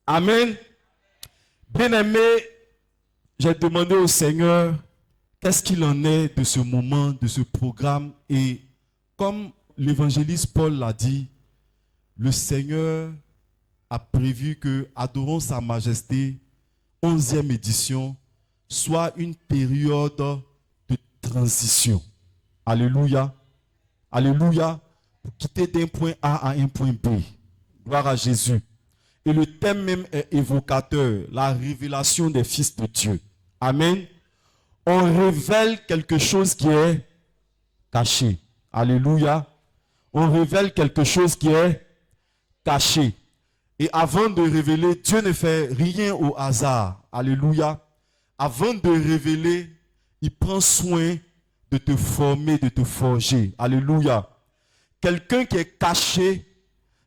Amen. Bien-aimé, j'ai demandé au Seigneur qu'est-ce qu'il en est de ce moment, de ce programme. Et comme l'évangéliste Paul l'a dit, le Seigneur a prévu que Adorons sa Majesté, 11e édition, soit une période de transition. Alléluia. Alléluia. Pour quitter d'un point A à un point B. Gloire à Jésus. Et le thème même est évocateur, la révélation des fils de Dieu. Amen. On révèle quelque chose qui est caché. Alléluia. On révèle quelque chose qui est caché. Et avant de révéler, Dieu ne fait rien au hasard. Alléluia. Avant de révéler, il prend soin de te former, de te forger. Alléluia. Quelqu'un qui est caché,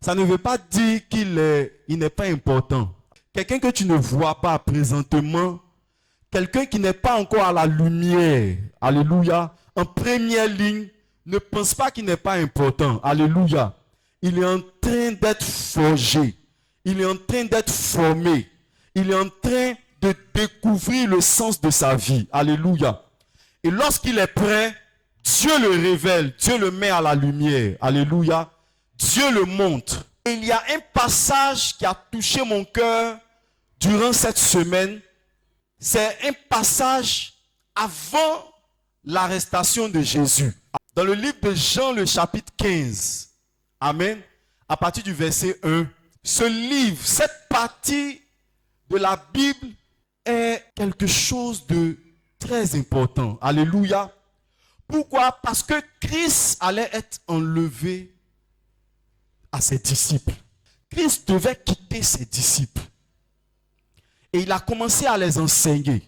ça ne veut pas dire qu'il n'est pas important. Quelqu'un que tu ne vois pas présentement, quelqu'un qui n'est pas encore à la lumière, alléluia, en première ligne, ne pense pas qu'il n'est pas important, alléluia. Il est en train d'être forgé, il est en train d'être formé, il est en train de découvrir le sens de sa vie, alléluia. Et lorsqu'il est prêt, Dieu le révèle, Dieu le met à la lumière, alléluia. Dieu le montre. Et il y a un passage qui a touché mon cœur durant cette semaine. C'est un passage avant l'arrestation de Jésus. Dans le livre de Jean, le chapitre 15. Amen. À partir du verset 1. Ce livre, cette partie de la Bible est quelque chose de très important. Alléluia. Pourquoi? Parce que Christ allait être enlevé à ses disciples. Christ devait quitter ses disciples. Et il a commencé à les enseigner,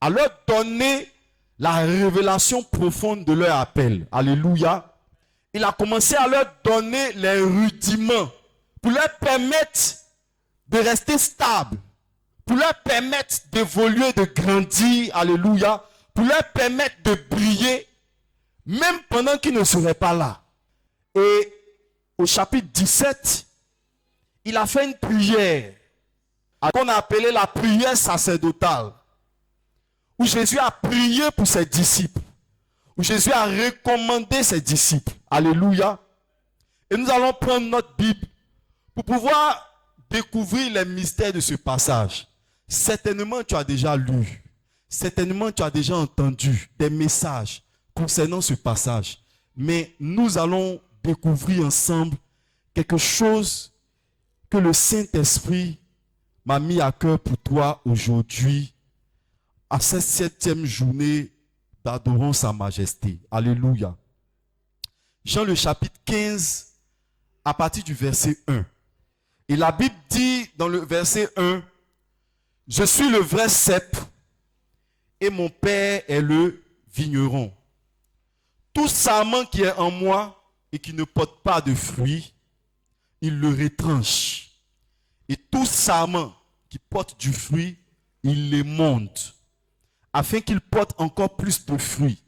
à leur donner la révélation profonde de leur appel. Alléluia. Il a commencé à leur donner les rudiments pour leur permettre de rester stables, pour leur permettre d'évoluer, de grandir. Alléluia. Pour leur permettre de briller, même pendant qu'ils ne seraient pas là. Et au chapitre 17, il a fait une prière qu'on a appelée la prière sacerdotale, où Jésus a prié pour ses disciples, où Jésus a recommandé ses disciples. Alléluia. Et nous allons prendre notre Bible pour pouvoir découvrir les mystères de ce passage. Certainement, tu as déjà lu, certainement, tu as déjà entendu des messages concernant ce passage. Mais nous allons découvrir ensemble quelque chose que le Saint-Esprit m'a mis à cœur pour toi aujourd'hui, à cette 7e journée d'Adorons sa Majesté. Alléluia. Jean le chapitre 15, à partir du verset 1. Et la Bible dit dans le verset 1, « Je suis le vrai cep et mon Père est le vigneron. Tout sarment qui est en moi et qui ne porte pas de fruits, il le retranche. Et tout sarment qui porte du fruit, il les monte, afin qu'il porte encore plus de fruits.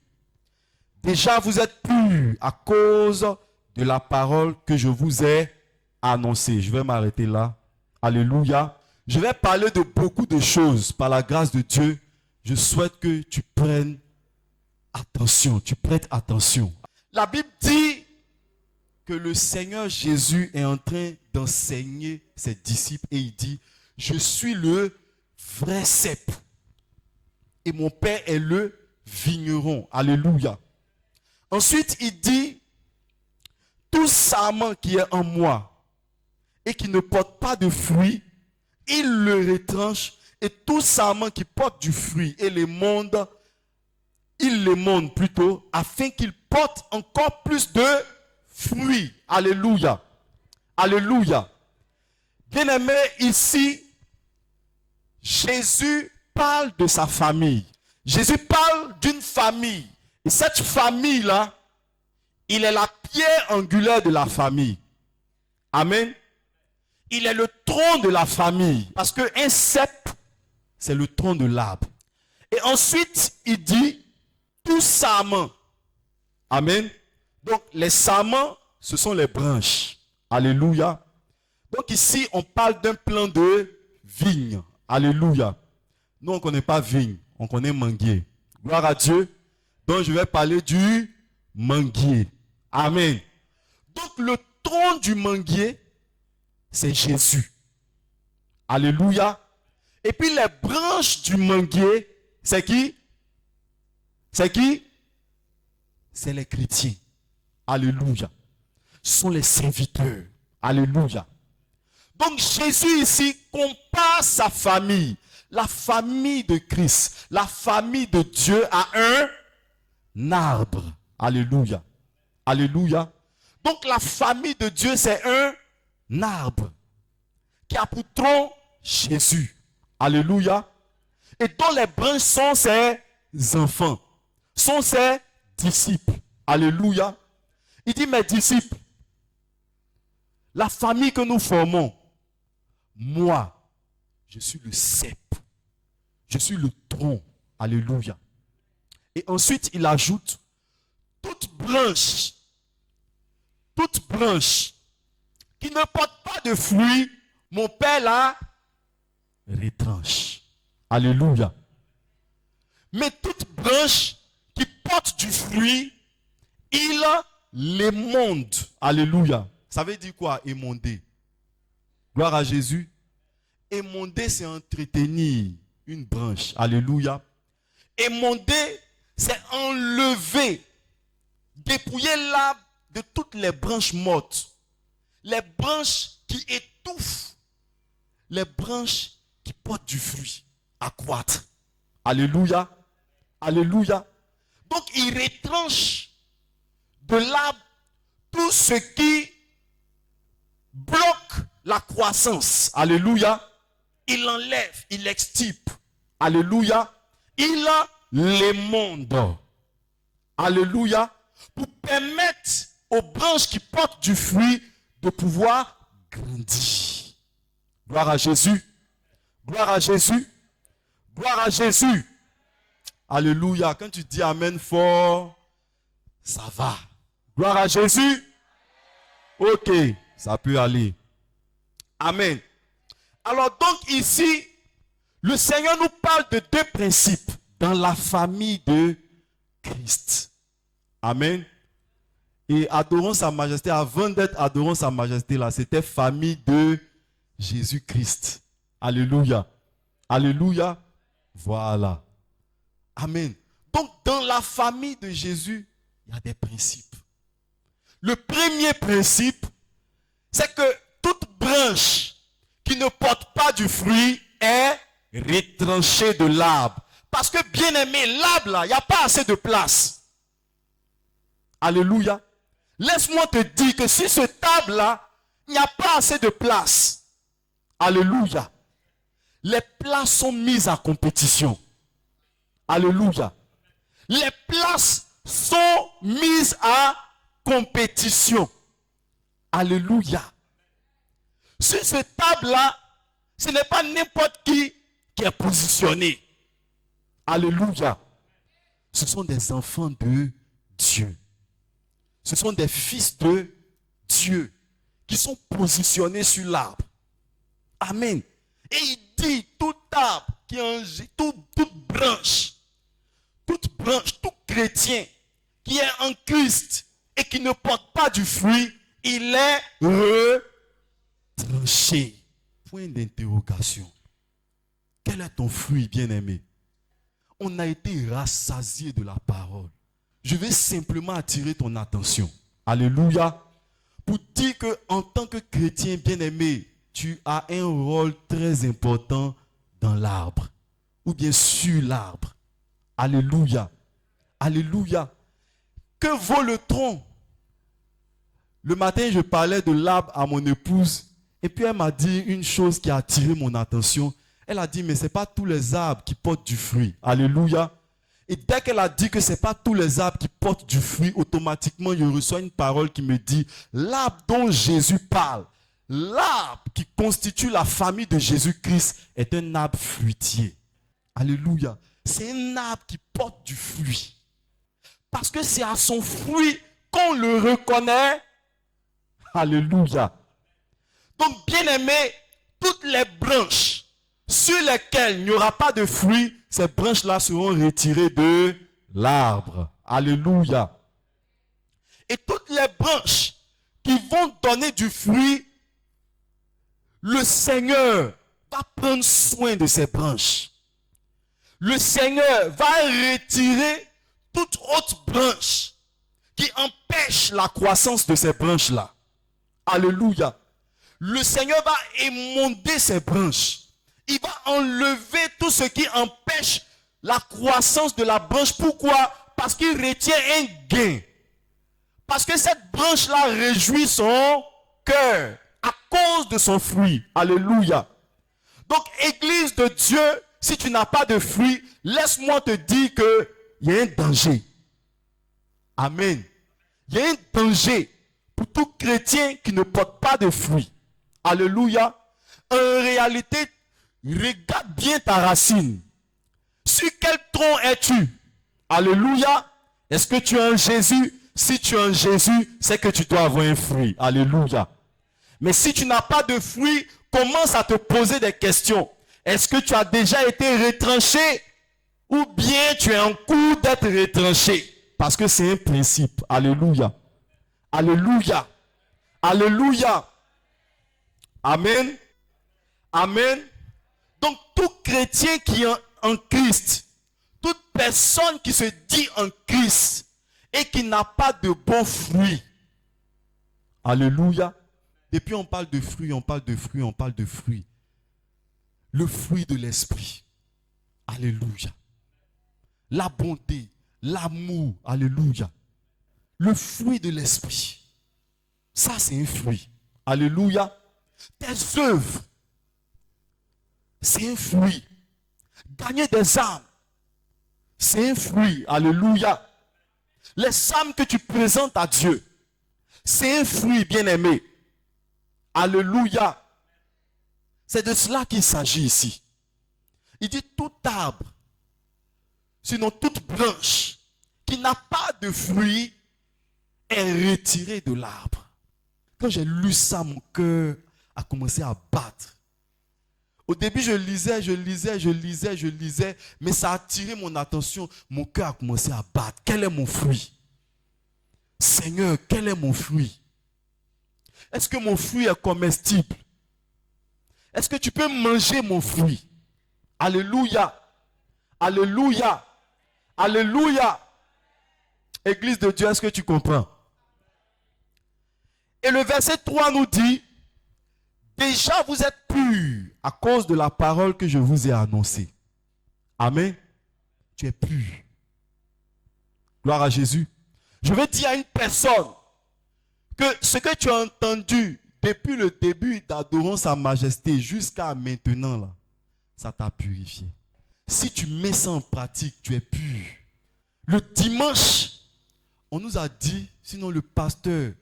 Déjà, vous êtes purs à cause de la parole que je vous ai annoncée. » Je vais m'arrêter là. Alléluia. Je vais parler de beaucoup de choses par la grâce de Dieu. Je souhaite que tu prennes attention, tu prêtes attention. La Bible dit que le Seigneur Jésus est en train d'enseigner ses disciples et il dit, « Je suis le vrai cep et mon Père est le vigneron. » Alléluia. Ensuite, il dit, « Tout sarment qui est en moi et qui ne porte pas de fruits, il le retranche, et tout sarment qui porte du fruit et les monde, il les monte plutôt, afin qu'il porte encore plus de fruits. » Alléluia. Alléluia. Bien-aimé, ici, Jésus parle de sa famille. Jésus parle d'une famille. Et cette famille-là, il est la pierre angulaire de la famille. Amen. Il est le tronc de la famille. Parce qu'un cep, c'est le tronc de l'arbre. Et ensuite, il dit, tout sarment. Amen. Donc, les sarments, ce sont les branches. Alléluia. Donc ici, on parle d'un plan de vigne. Alléluia. Nous, on ne connaît pas vigne, on connaît manguier. Gloire à Dieu. Donc, je vais parler du manguier. Amen. Donc, le tronc du manguier, c'est Jésus. Alléluia. Et puis, les branches du manguier, c'est qui? C'est qui? C'est les chrétiens. Alléluia. Ce sont les serviteurs. Alléluia. Donc, Jésus ici compare sa famille, la famille de Christ, la famille de Dieu à un arbre. Alléluia. Alléluia. Donc la famille de Dieu, c'est un arbre qui a pour tronc Jésus. Alléluia. Et dont les branches sont ses enfants, sont ses disciples. Alléluia. Il dit, mes disciples, la famille que nous formons, moi, je suis le cep. Je suis le tronc. Alléluia. Et ensuite, il ajoute, toute branche qui ne porte pas de fruits, mon Père la retranche. Alléluia. Mais toute branche qui porte du fruit, il l'émonde. Alléluia. Ça veut dire quoi, émonder? Gloire à Jésus. Émonder, c'est entretenir une branche. Alléluia. Émonder, c'est enlever, dépouiller l'arbre de toutes les branches mortes. Les branches qui étouffent. Les branches qui portent du fruit. Accroître. Alléluia. Alléluia. Donc, il retranche de l'arbre tout ce qui bloque la croissance. Alléluia. Il enlève, il extirpe. Alléluia. Il l'émonde. Alléluia. Pour permettre aux branches qui portent du fruit de pouvoir grandir. Gloire à Jésus. Gloire à Jésus. Gloire à Jésus. Alléluia. Quand tu dis Amen fort, ça va. Gloire à Jésus. Ok, ça peut aller. Amen. Alors donc ici, le Seigneur nous parle de deux principes dans la famille de Christ. Amen. Et adorons sa majesté, avant d'être adorons sa majesté, là, c'était famille de Jésus-Christ. Alléluia. Alléluia. Voilà. Amen. Donc, dans la famille de Jésus, il y a des principes. Le premier principe, c'est que toute branche qui ne porte pas du fruit est retranchée de l'arbre. Parce que, bien aimé, l'arbre, là, il n'y a pas assez de place. Alléluia. Laisse-moi te dire que si ce arbre-là, il n'y a pas assez de place. Alléluia. Les places sont mises à compétition. Alléluia. Les places sont mises à compétition. Alléluia. Sur ce table-là, ce n'est pas n'importe qui est positionné. Alléluia. Ce sont des enfants de Dieu. Ce sont des fils de Dieu qui sont positionnés sur l'arbre. Amen. Et il dit, tout arbre, toute branche, tout chrétien qui est en Christ et qui ne porte pas du fruit, il est retranché. Point d'interrogation. Quel est ton fruit, bien-aimé? On a été rassasié de la parole. Je vais simplement attirer ton attention. Alléluia. Pour dire que en tant que chrétien bien-aimé, tu as un rôle très important dans l'arbre. Ou bien sur l'arbre. Alléluia. Alléluia. Que vaut le tronc? Le matin, je parlais de l'arbre à mon épouse. Et puis elle m'a dit une chose qui a attiré mon attention. Elle a dit, mais ce n'est pas tous les arbres qui portent du fruit. Alléluia. Et dès qu'elle a dit que ce n'est pas tous les arbres qui portent du fruit, automatiquement, je reçois une parole qui me dit, l'arbre dont Jésus parle, l'arbre qui constitue la famille de Jésus-Christ est un arbre fruitier. Alléluia. C'est un arbre qui porte du fruit. Parce que c'est à son fruit qu'on le reconnaît. Alléluia. Donc, bien aimé, toutes les branches sur lesquelles il n'y aura pas de fruits, ces branches-là seront retirées de l'arbre. Alléluia. Et toutes les branches qui vont donner du fruit, le Seigneur va prendre soin de ces branches. Le Seigneur va retirer toute autre branche qui empêche la croissance de ces branches-là. Alléluia. Le Seigneur va émonder ces branches. Il va enlever tout ce qui empêche la croissance de la branche. Pourquoi? Parce qu'il retient un gain. Parce que cette branche-là réjouit son cœur à cause de son fruit. Alléluia. Donc, Église de Dieu, si tu n'as pas de fruit, laisse-moi te dire qu'il y a un danger. Amen. Il y a un danger pour tout chrétien qui ne porte pas de fruits. Alléluia. En réalité, regarde bien ta racine. Sur quel tronc es-tu? Alléluia. Est-ce que tu es en Jésus? Si tu es en Jésus, c'est que tu dois avoir un fruit. Alléluia. Mais si tu n'as pas de fruit, commence à te poser des questions. Est-ce que tu as déjà été retranché? Ou bien tu es en cours d'être retranché? Parce que c'est un principe. Alléluia. Alléluia. Alléluia. Amen. Amen. Donc tout chrétien qui est en Christ, toute personne qui se dit en Christ et qui n'a pas de bons fruits. Alléluia. Depuis on parle de fruits, on parle de fruits, on parle de fruits. Le fruit de l'esprit. Alléluia. La bonté, l'amour. Alléluia. Le fruit de l'esprit. Ça c'est un fruit. Alléluia. Tes œuvres. C'est un fruit. Gagner des âmes. C'est un fruit. Alléluia. Les âmes que tu présentes à Dieu. C'est un fruit, bien-aimé. Alléluia. C'est de cela qu'il s'agit ici. Il dit tout arbre, sinon toute branche qui n'a pas de fruit est retirée de l'arbre. Quand j'ai lu ça, mon cœur a commencé à battre. Au début, je lisais, mais ça a attiré mon attention. Mon cœur a commencé à battre. Quel est mon fruit? Seigneur, quel est mon fruit? Est-ce que mon fruit est comestible? Est-ce que tu peux manger mon fruit? Alléluia. Alléluia. Alléluia. Église de Dieu, est-ce que tu comprends? Et le verset 3 nous dit, déjà vous êtes purs à cause de la parole que je vous ai annoncée. Amen. Tu es pur. Gloire à Jésus. Je vais dire à une personne que ce que tu as entendu depuis le début d'Adorons sa majesté jusqu'à maintenant, là, ça t'a purifié. Si tu mets ça en pratique, tu es pur. Le dimanche, on nous a dit, sinon le pasteur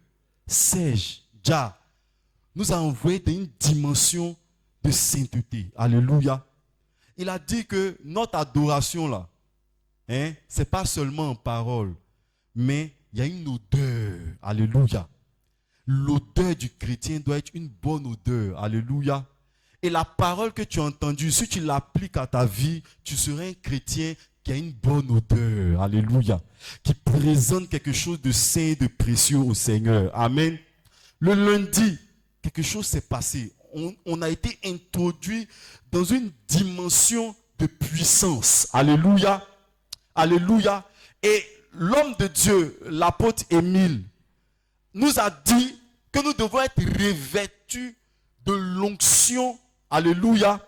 Serge Dja nous a envoyé dans une dimension de sainteté. Alléluia. Il a dit que notre adoration là, c'est pas seulement en parole, mais il y a une odeur. Alléluia. L'odeur du chrétien doit être une bonne odeur. Alléluia. Et la parole que tu as entendue, si tu l'appliques à ta vie, tu seras un chrétien qui a une bonne odeur. Alléluia. Qui présente quelque chose de saint et de précieux au Seigneur. Amen. Le lundi, quelque chose s'est passé. On a été introduit dans une dimension de puissance. Alléluia. Alléluia. Et l'homme de Dieu, l'apôtre Émile, nous a dit que nous devons être revêtus de l'onction. Alléluia.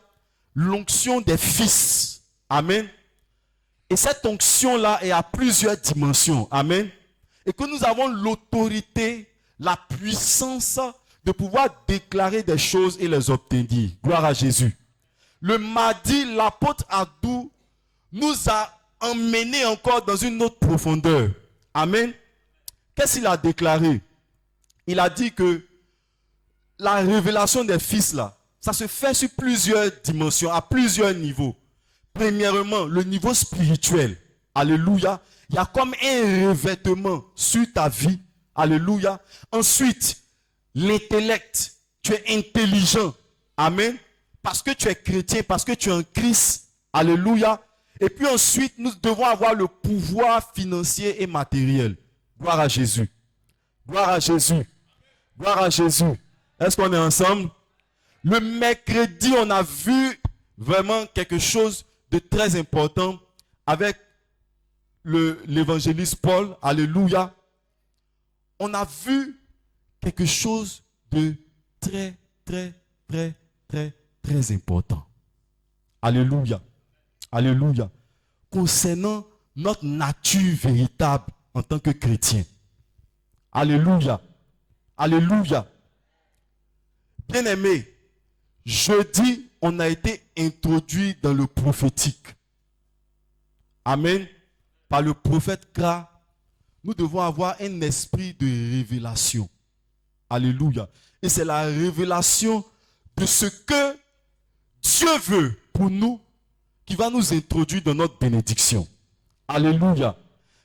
L'onction des fils. Amen. Et cette onction-là est à plusieurs dimensions. Amen. Et que nous avons l'autorité, la puissance de pouvoir déclarer des choses et les obtenir. Gloire à Jésus. Le mardi, l'apôtre Adou nous a emmenés encore dans une autre profondeur. Amen. Qu'est-ce qu'il a déclaré? Il a dit que la révélation des fils, là, ça se fait sur plusieurs dimensions, à plusieurs niveaux. Premièrement, le niveau spirituel. Alléluia. Il y a comme un revêtement sur ta vie. Alléluia. Ensuite, l'intellect. Tu es intelligent. Amen. Parce que tu es chrétien, parce que tu es en Christ. Alléluia. Et puis ensuite, nous devons avoir le pouvoir financier et matériel. Gloire à Jésus. Gloire à Jésus. Gloire à Jésus. Est-ce qu'on est ensemble? Le mercredi, on a vu vraiment quelque chose de très important avec l'évangéliste Paul. Alléluia. On a vu quelque chose de très, très, très, très, très important. Alléluia. Alléluia. Concernant notre nature véritable en tant que chrétien. Alléluia. Alléluia. Bien-aimés, jeudi, on a été introduit dans le prophétique. Amen. Par le prophète Kra, nous devons avoir un esprit de révélation. Alléluia. Et c'est la révélation de ce que Dieu veut pour nous qui va nous introduire dans notre bénédiction. Alléluia.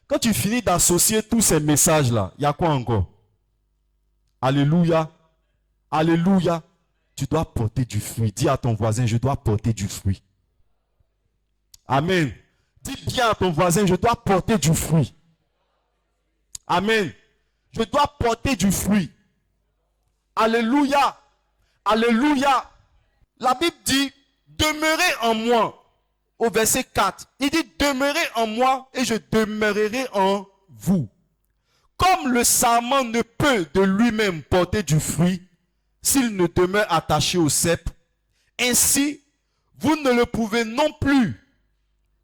Quand tu finis d'associer tous ces messages-là, il y a quoi encore? Alléluia. Alléluia. Tu dois porter du fruit. Dis à ton voisin, je dois porter du fruit. Amen. Dis bien à ton voisin, je dois porter du fruit. Amen. Je dois porter du fruit. Alléluia. Alléluia. La Bible dit, demeurez en moi. Au verset 4, il dit, demeurez en moi et je demeurerai en vous. Comme le sarment ne peut de lui-même porter du fruit, s'il ne demeure attaché au cep, ainsi, vous ne le pouvez non plus,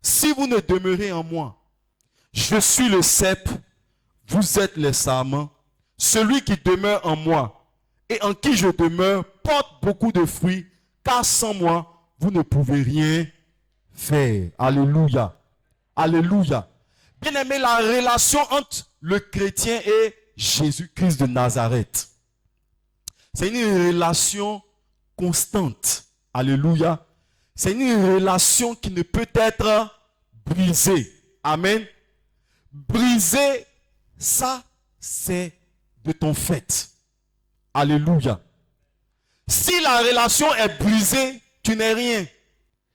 si vous ne demeurez en moi. Je suis le cep, vous êtes les sarments. Celui qui demeure en moi et en qui je demeure porte beaucoup de fruits, car sans moi, vous ne pouvez rien faire. Alléluia. Alléluia. Bien-aimé, la relation entre le chrétien et Jésus-Christ de Nazareth, c'est une relation constante. Alléluia. C'est une relation qui ne peut être brisée. Amen. Briser, ça, c'est de ton fait. Alléluia. Si la relation est brisée, tu n'es rien.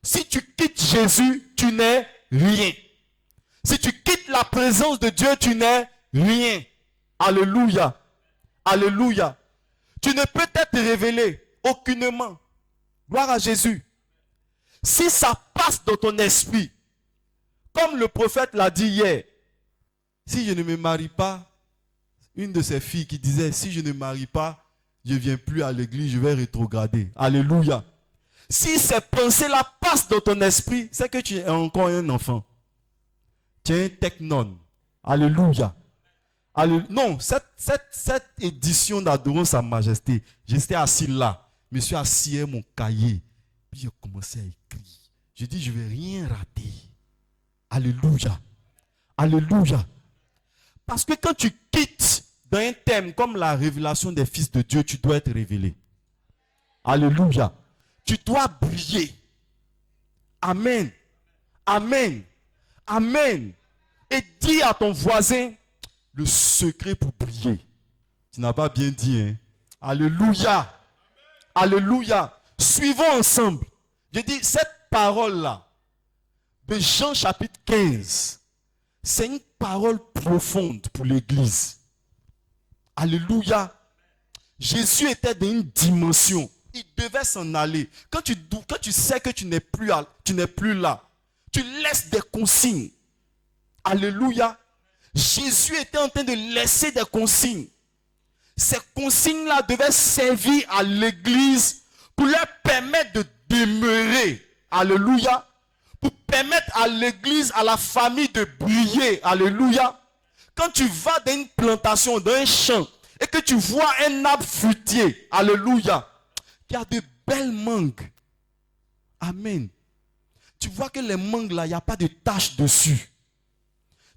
Si tu quittes Jésus, tu n'es rien. Si tu quittes la présence de Dieu, tu n'es rien. Alléluia. Alléluia. Tu ne peux t'être révélé aucunement. Gloire à Jésus. Si ça passe dans ton esprit, comme le prophète l'a dit hier, si je ne me marie pas, une de ses filles qui disait, si je ne me marie pas, je ne viens plus à l'église, je vais rétrograder. Alléluia. Si ces pensées-là passent dans ton esprit, c'est que tu es encore un enfant. Tu es un technon. Alléluia. Alléluia. Non, cette édition d'Adorons Sa Majesté, j'étais assis là. Je me suis assis à mon cahier. Puis j'ai commencé à écrire. Je dis, je ne vais rien rater. Alléluia. Alléluia. Parce que quand tu quittes dans un thème comme la révélation des fils de Dieu, tu dois être révélé. Alléluia. Tu dois briller. Amen. Amen. Amen. Et dis à ton voisin le secret pour briller. Tu n'as pas bien dit, hein? Alléluia. Alléluia. Suivons ensemble. Je dis, cette parole-là, de Jean chapitre 15, c'est une parole profonde pour l'église. Alléluia. Jésus était dans une dimension. Il devait s'en aller. Quand tu sais que tu n'es plus là, tu laisses des consignes. Alléluia. Jésus était en train de laisser des consignes. Ces consignes-là devaient servir à l'église pour leur permettre de demeurer. Alléluia. Pour permettre à l'église, à la famille de briller. Alléluia. Quand tu vas dans une plantation, dans un champ, et que tu vois un arbre fruitier, alléluia, il y a de belles mangues. Amen. Tu vois que les mangues là, il n'y a pas de taches dessus.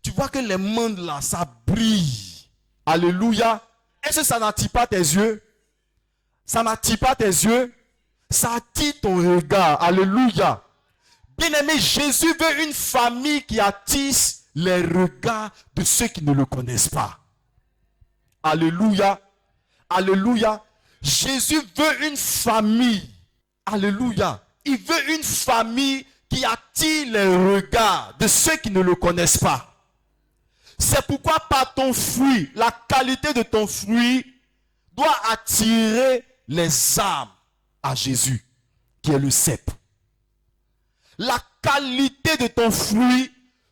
Tu vois que les mangues là, ça brille. Alléluia. Est-ce que ça n'attire pas tes yeux? Ça n'attire pas tes yeux? Ça attire ton regard. Alléluia. Bien-aimé, Jésus veut une famille qui attire les regards de ceux qui ne le connaissent pas. Alléluia. Alléluia. Jésus veut une famille. Alléluia. Il veut une famille qui attire les regards de ceux qui ne le connaissent pas. C'est pourquoi par ton fruit, la qualité de ton fruit doit attirer les âmes à Jésus, qui est le cep. La qualité de ton fruit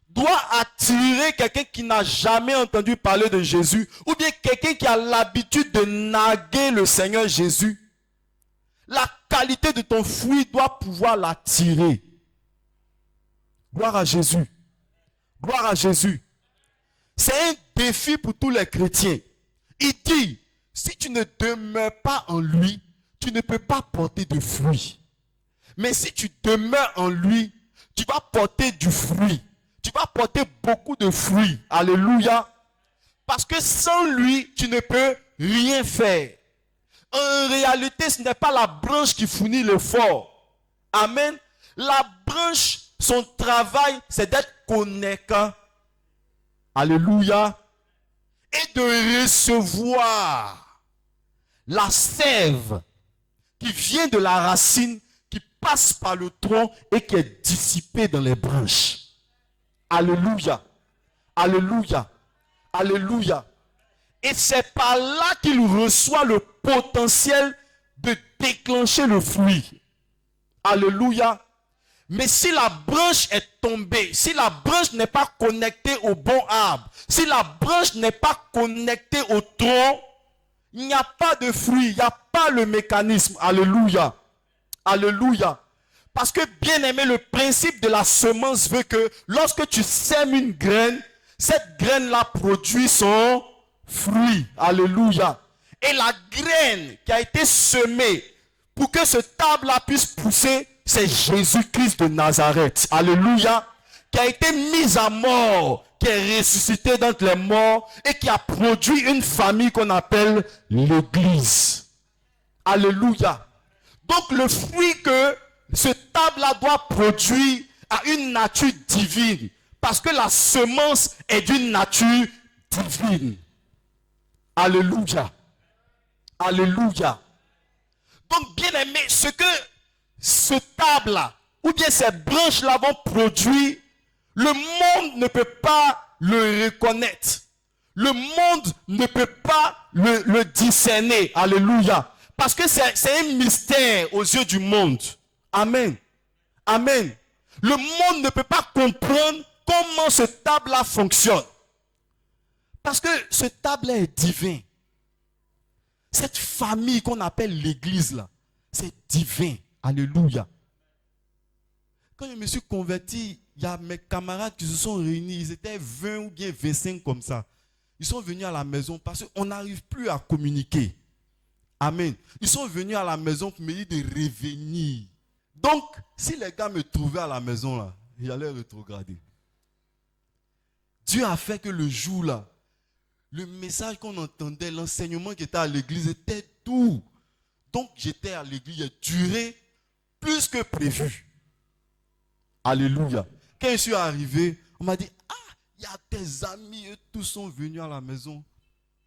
doit attirer quelqu'un qui n'a jamais entendu parler de Jésus, ou bien quelqu'un qui a l'habitude de narguer le Seigneur Jésus. La qualité de ton fruit doit pouvoir l'attirer. Gloire à Jésus. Gloire à Jésus. C'est un défi pour tous les chrétiens. Il dit, si tu ne demeures pas en lui, tu ne peux pas porter de fruits. Mais si tu demeures en lui, tu vas porter du fruit. Tu vas porter beaucoup de fruits. Alléluia. Parce que sans lui, tu ne peux rien faire. En réalité, ce n'est pas la branche qui fournit l'effort. Amen. La branche, son travail, c'est d'être connecté. Alléluia. Et de recevoir la sève qui vient de la racine, qui passe par le tronc et qui est dissipée dans les branches. Alléluia. Alléluia. Alléluia. Et c'est par là qu'il reçoit le potentiel de déclencher le fruit. Alléluia. Mais si la branche est tombée, si la branche n'est pas connectée au bon arbre, si la branche n'est pas connectée au tronc, il n'y a pas de fruit, il n'y a pas le mécanisme. Alléluia. Alléluia. Parce que, bien aimé, le principe de la semence veut que lorsque tu sèmes une graine, cette graine-là produit son fruit. Alléluia. Et la graine qui a été semée pour que ce arbre-là puisse pousser, c'est Jésus-Christ de Nazareth. Alléluia. Qui a été mis à mort, qui est ressuscité d'entre les morts et qui a produit une famille qu'on appelle l'Église. Alléluia. Donc le fruit que ce arbre-là doit produire a une nature divine. Parce que la semence est d'une nature divine. Alléluia. Alléluia. Donc, bien aimé, ce que ce arbre-là, ou bien ces branches-là vont produire, le monde ne peut pas le reconnaître. Le monde ne peut pas le discerner. Alléluia. Parce que c'est un mystère aux yeux du monde. Amen. Amen. Le monde ne peut pas comprendre comment ce arbre-là fonctionne. Parce que ce arbre-là est divin. Cette famille qu'on appelle l'église là, c'est divin. Alléluia. Quand je me suis converti, il y a mes camarades qui se sont réunis, ils étaient 20 ou bien 25 comme ça. Ils sont venus à la maison parce qu'on n'arrive plus à communiquer. Amen. Ils sont venus à la maison pour me dire de revenir. Donc, si les gars me trouvaient à la maison là, j'allais rétrograder. Dieu a fait que le jour là, le message qu'on entendait, l'enseignement qui était à l'église était doux. Donc j'étais à l'église, j'ai duré plus que prévu. Alléluia. Quand je suis arrivé, on m'a dit, ah, il y a tes amis, eux tous sont venus à la maison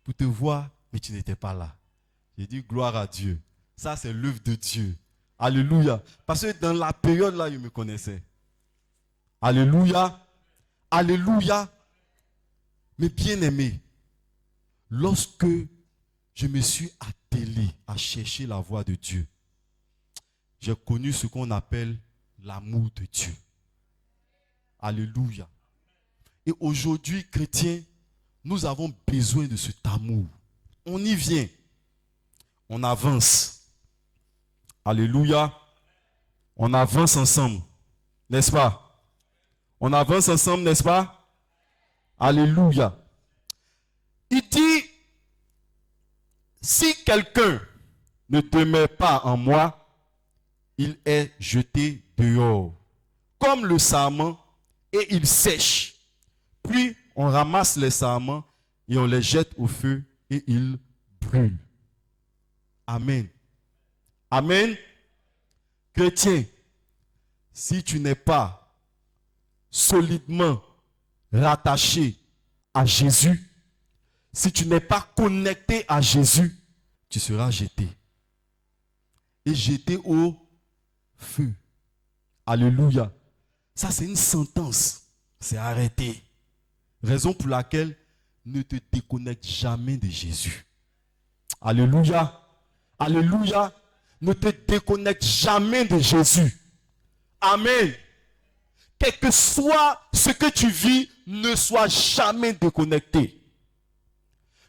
pour te voir, mais tu n'étais pas là. J'ai dit, gloire à Dieu. Ça, c'est l'œuvre de Dieu. Alléluia. Parce que dans la période là, ils me connaissaient. Alléluia. Alléluia. Mais bien aimé, lorsque je me suis attelé à chercher la voix de Dieu, j'ai connu ce qu'on appelle l'amour de Dieu. Alléluia. Et aujourd'hui, chrétiens, nous avons besoin de cet amour. On y vient. On avance. Alléluia. On avance ensemble. N'est-ce pas? On avance ensemble, n'est-ce pas? Alléluia. Il dit, si quelqu'un ne demeure pas en moi, il est jeté dehors, comme le sarment, et il sèche. Puis on ramasse les sarments et on les jette au feu et ils brûlent. Amen. Amen. Chrétien, si tu n'es pas solidement rattaché à Jésus, si tu n'es pas connecté à Jésus, tu seras jeté. et jeté au feu. Alléluia. Ça, c'est une sentence. C'est arrêté. Raison pour laquelle ne te déconnecte jamais de Jésus. Alléluia. Alléluia. Ne te déconnecte jamais de Jésus. Amen. Quel que soit ce que tu vis, ne sois jamais déconnecté.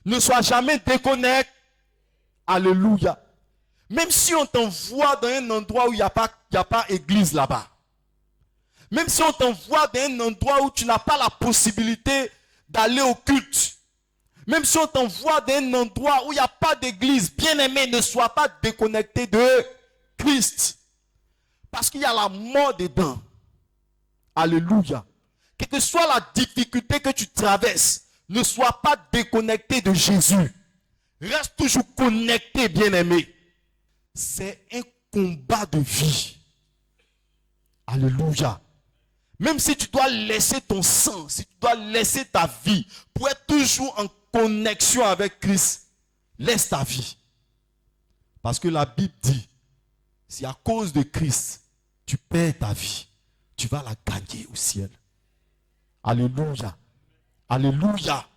Ne sois jamais déconnecté. Alléluia. Même si on t'envoie dans un endroit où il n'y a pas église là-bas. Même si on t'envoie dans un endroit où tu n'as pas la possibilité d'aller au culte. Même si on t'envoie dans un endroit où il n'y a pas d'église, bien-aimé, ne sois pas déconnecté de Christ. Parce qu'il y a la mort dedans. Alléluia. Quelle que soit la difficulté que tu traverses, ne sois pas déconnecté de Jésus. Reste toujours connecté, bien-aimé. C'est un combat de vie. Alléluia. Même si tu dois laisser ton sang, si tu dois laisser ta vie pour être toujours en connexion avec Christ, laisse ta vie. Parce que la Bible dit, si à cause de Christ, tu perds ta vie, tu vas la gagner au ciel. Alléluia. Alléluia.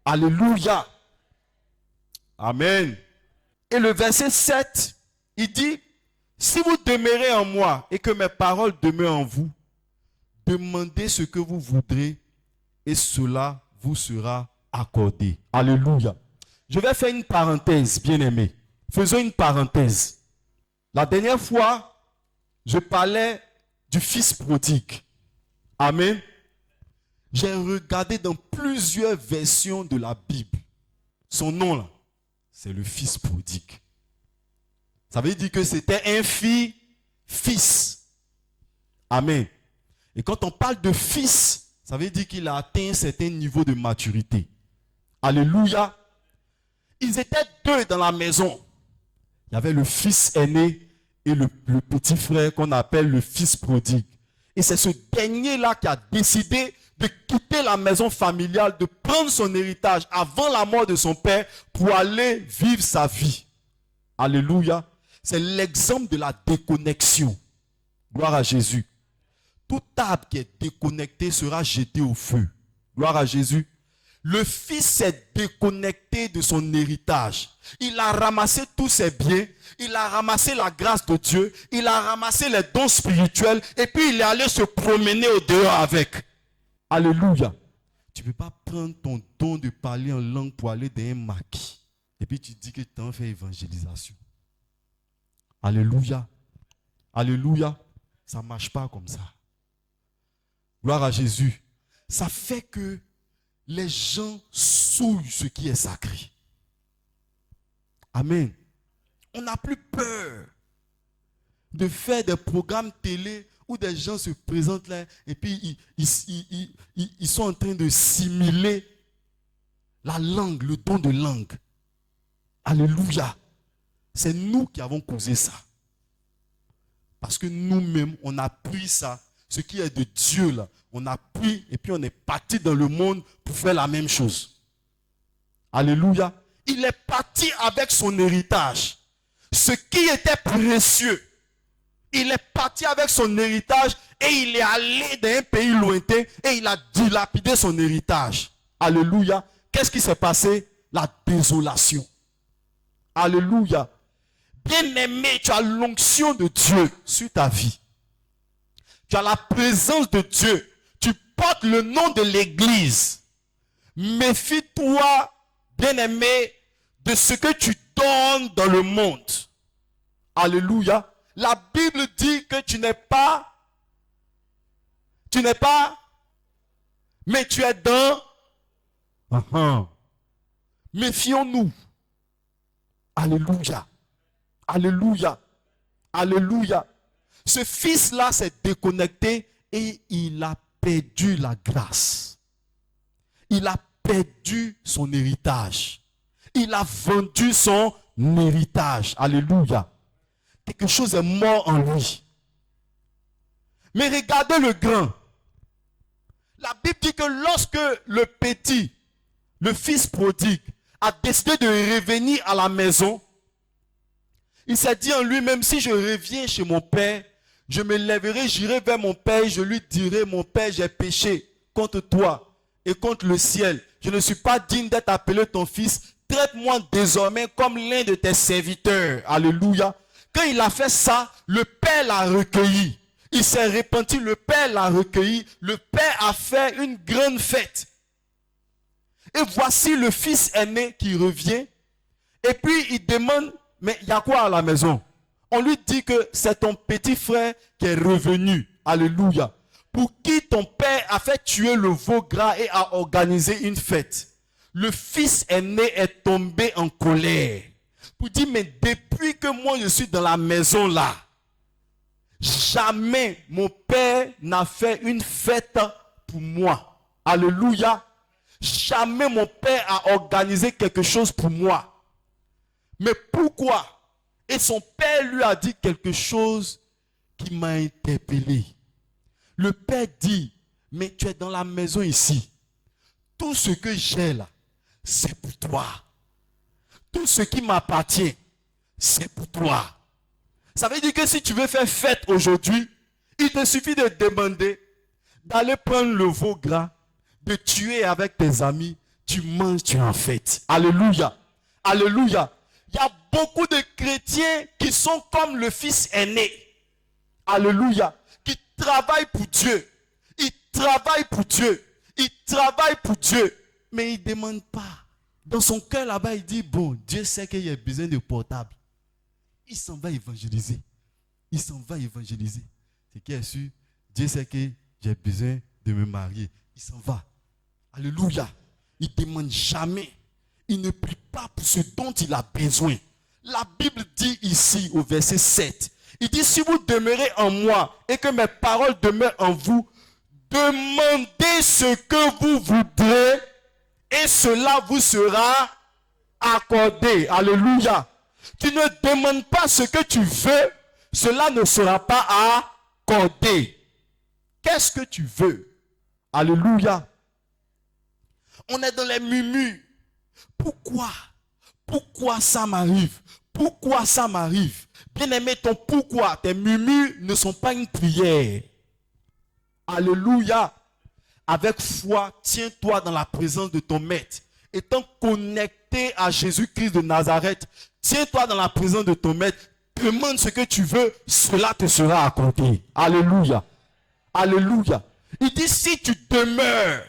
Alléluia. Amen. Et le verset 7, il dit, si vous demeurez en moi et que mes paroles demeurent en vous, demandez ce que vous voudrez et cela vous sera accordé. Alléluia. Je vais faire une parenthèse, bien-aimé. Faisons une parenthèse. La dernière fois, je parlais du fils prodigue. Amen. J'ai regardé dans plusieurs versions de la Bible. Son nom là, c'est le fils prodigue. Ça veut dire que c'était un fils. Amen. Et quand on parle de fils, ça veut dire qu'il a atteint un certain niveau de maturité. Alléluia. Ils étaient deux dans la maison. Il y avait le fils aîné et le petit frère qu'on appelle le fils prodigue. Et c'est ce dernier-là qui a décidé de quitter la maison familiale, de prendre son héritage avant la mort de son père pour aller vivre sa vie. Alléluia. C'est l'exemple de la déconnexion. Gloire à Jésus. Tout arbre qui est déconnecté sera jeté au feu. Gloire à Jésus. Le fils s'est déconnecté de son héritage. Il a ramassé tous ses biens. Il a ramassé la grâce de Dieu. Il a ramassé les dons spirituels. Et puis il est allé se promener au dehors avec. Alléluia. Tu ne peux pas prendre ton don de parler en langue pour aller dans un maquis. Et puis tu dis que tu en fais évangélisation. Alléluia. Alléluia. Ça ne marche pas comme ça. Gloire à Jésus. Ça fait que les gens souillent ce qui est sacré. Amen. On n'a plus peur de faire des programmes télé où des gens se présentent là et puis ils sont en train de simuler la langue, le don de langue. Alléluia. C'est nous qui avons causé ça. Parce que nous-mêmes, on a pris ça. Ce qui est de Dieu là, on a pris et puis on est parti dans le monde pour faire la même chose. Alléluia. Il est parti avec son héritage. Ce qui était précieux, il est parti avec son héritage et il est allé dans un pays lointain et il a dilapidé son héritage. Alléluia. Qu'est-ce qui s'est passé? La désolation. Alléluia. Bien-aimé, tu as l'onction de Dieu sur ta vie. Tu as la présence de Dieu. Tu portes le nom de l'église. Méfie-toi, bien-aimé, de ce que tu donnes dans le monde. Alléluia. La Bible dit que tu n'es pas, mais tu es dans. Méfions-nous. Alléluia. Alléluia. Alléluia. Ce fils-là s'est déconnecté et il a perdu la grâce. Il a perdu son héritage. Il a vendu son héritage. Alléluia. Quelque chose est mort en lui. Mais regardez le grand. La Bible dit que lorsque le petit, le fils prodigue, a décidé de revenir à la maison, Il s'est dit en lui-même, si je reviens chez mon père, je me lèverai, j'irai vers mon père, je lui dirai, mon père, j'ai péché contre toi et contre le ciel. Je ne suis pas digne d'être appelé ton fils. Traite-moi désormais comme l'un de tes serviteurs. Alléluia. Quand il a fait ça, le père l'a recueilli. Il s'est repenti, le père l'a recueilli. Le père a fait une grande fête. Et voici le fils aîné qui revient. Et puis il demande, mais il y a quoi à la maison? On lui dit que c'est ton petit frère qui est revenu. Alléluia. Pour qui ton père a fait tuer le veau gras et a organisé une fête. Le fils aîné est tombé en colère. Pour dire, mais depuis que moi je suis dans la maison là, jamais mon père n'a fait une fête pour moi. Alléluia. Jamais mon père a organisé quelque chose pour moi. Mais pourquoi? Et son père lui a dit quelque chose qui m'a interpellé. Le père dit, mais tu es dans la maison ici. Tout ce que j'ai là, c'est pour toi. Tout ce qui m'appartient, c'est pour toi. Ça veut dire que si tu veux faire fête aujourd'hui, il te suffit de demander, d'aller prendre le veau gras, de tuer avec tes amis, tu manges, tu es en fête. Alléluia. Alléluia. Il y a beaucoup de chrétiens qui sont comme le fils aîné. Alléluia. Qui travaillent pour Dieu. Ils travaillent pour Dieu. Ils travaillent pour Dieu. Mais ils ne demandent pas. Dans son cœur là-bas, il dit, bon, Dieu sait qu'il y a besoin de portable. Il s'en va évangéliser. Il s'en va évangéliser. C'est qui est sûr, Dieu sait que j'ai besoin de me marier. Il s'en va. Alléluia. Il ne demande jamais. Il ne prie pas pour ce dont il a besoin. La Bible dit ici au verset 7. Il dit, si vous demeurez en moi et que mes paroles demeurent en vous, demandez ce que vous voudrez et cela vous sera accordé. Alléluia. Tu ne demandes pas ce que tu veux, cela ne sera pas accordé. Qu'est-ce que tu veux? Alléluia. On est dans les murmures. Pourquoi? Pourquoi ça m'arrive? Pourquoi ça m'arrive? Bien-aimé, ton pourquoi, tes murmures ne sont pas une prière. Alléluia. Avec foi, tiens-toi dans la présence de ton maître. Étant connecté à Jésus-Christ de Nazareth, tiens-toi dans la présence de ton maître. Demande ce que tu veux, cela te sera accordé. Alléluia. Alléluia. Il dit, si tu demeures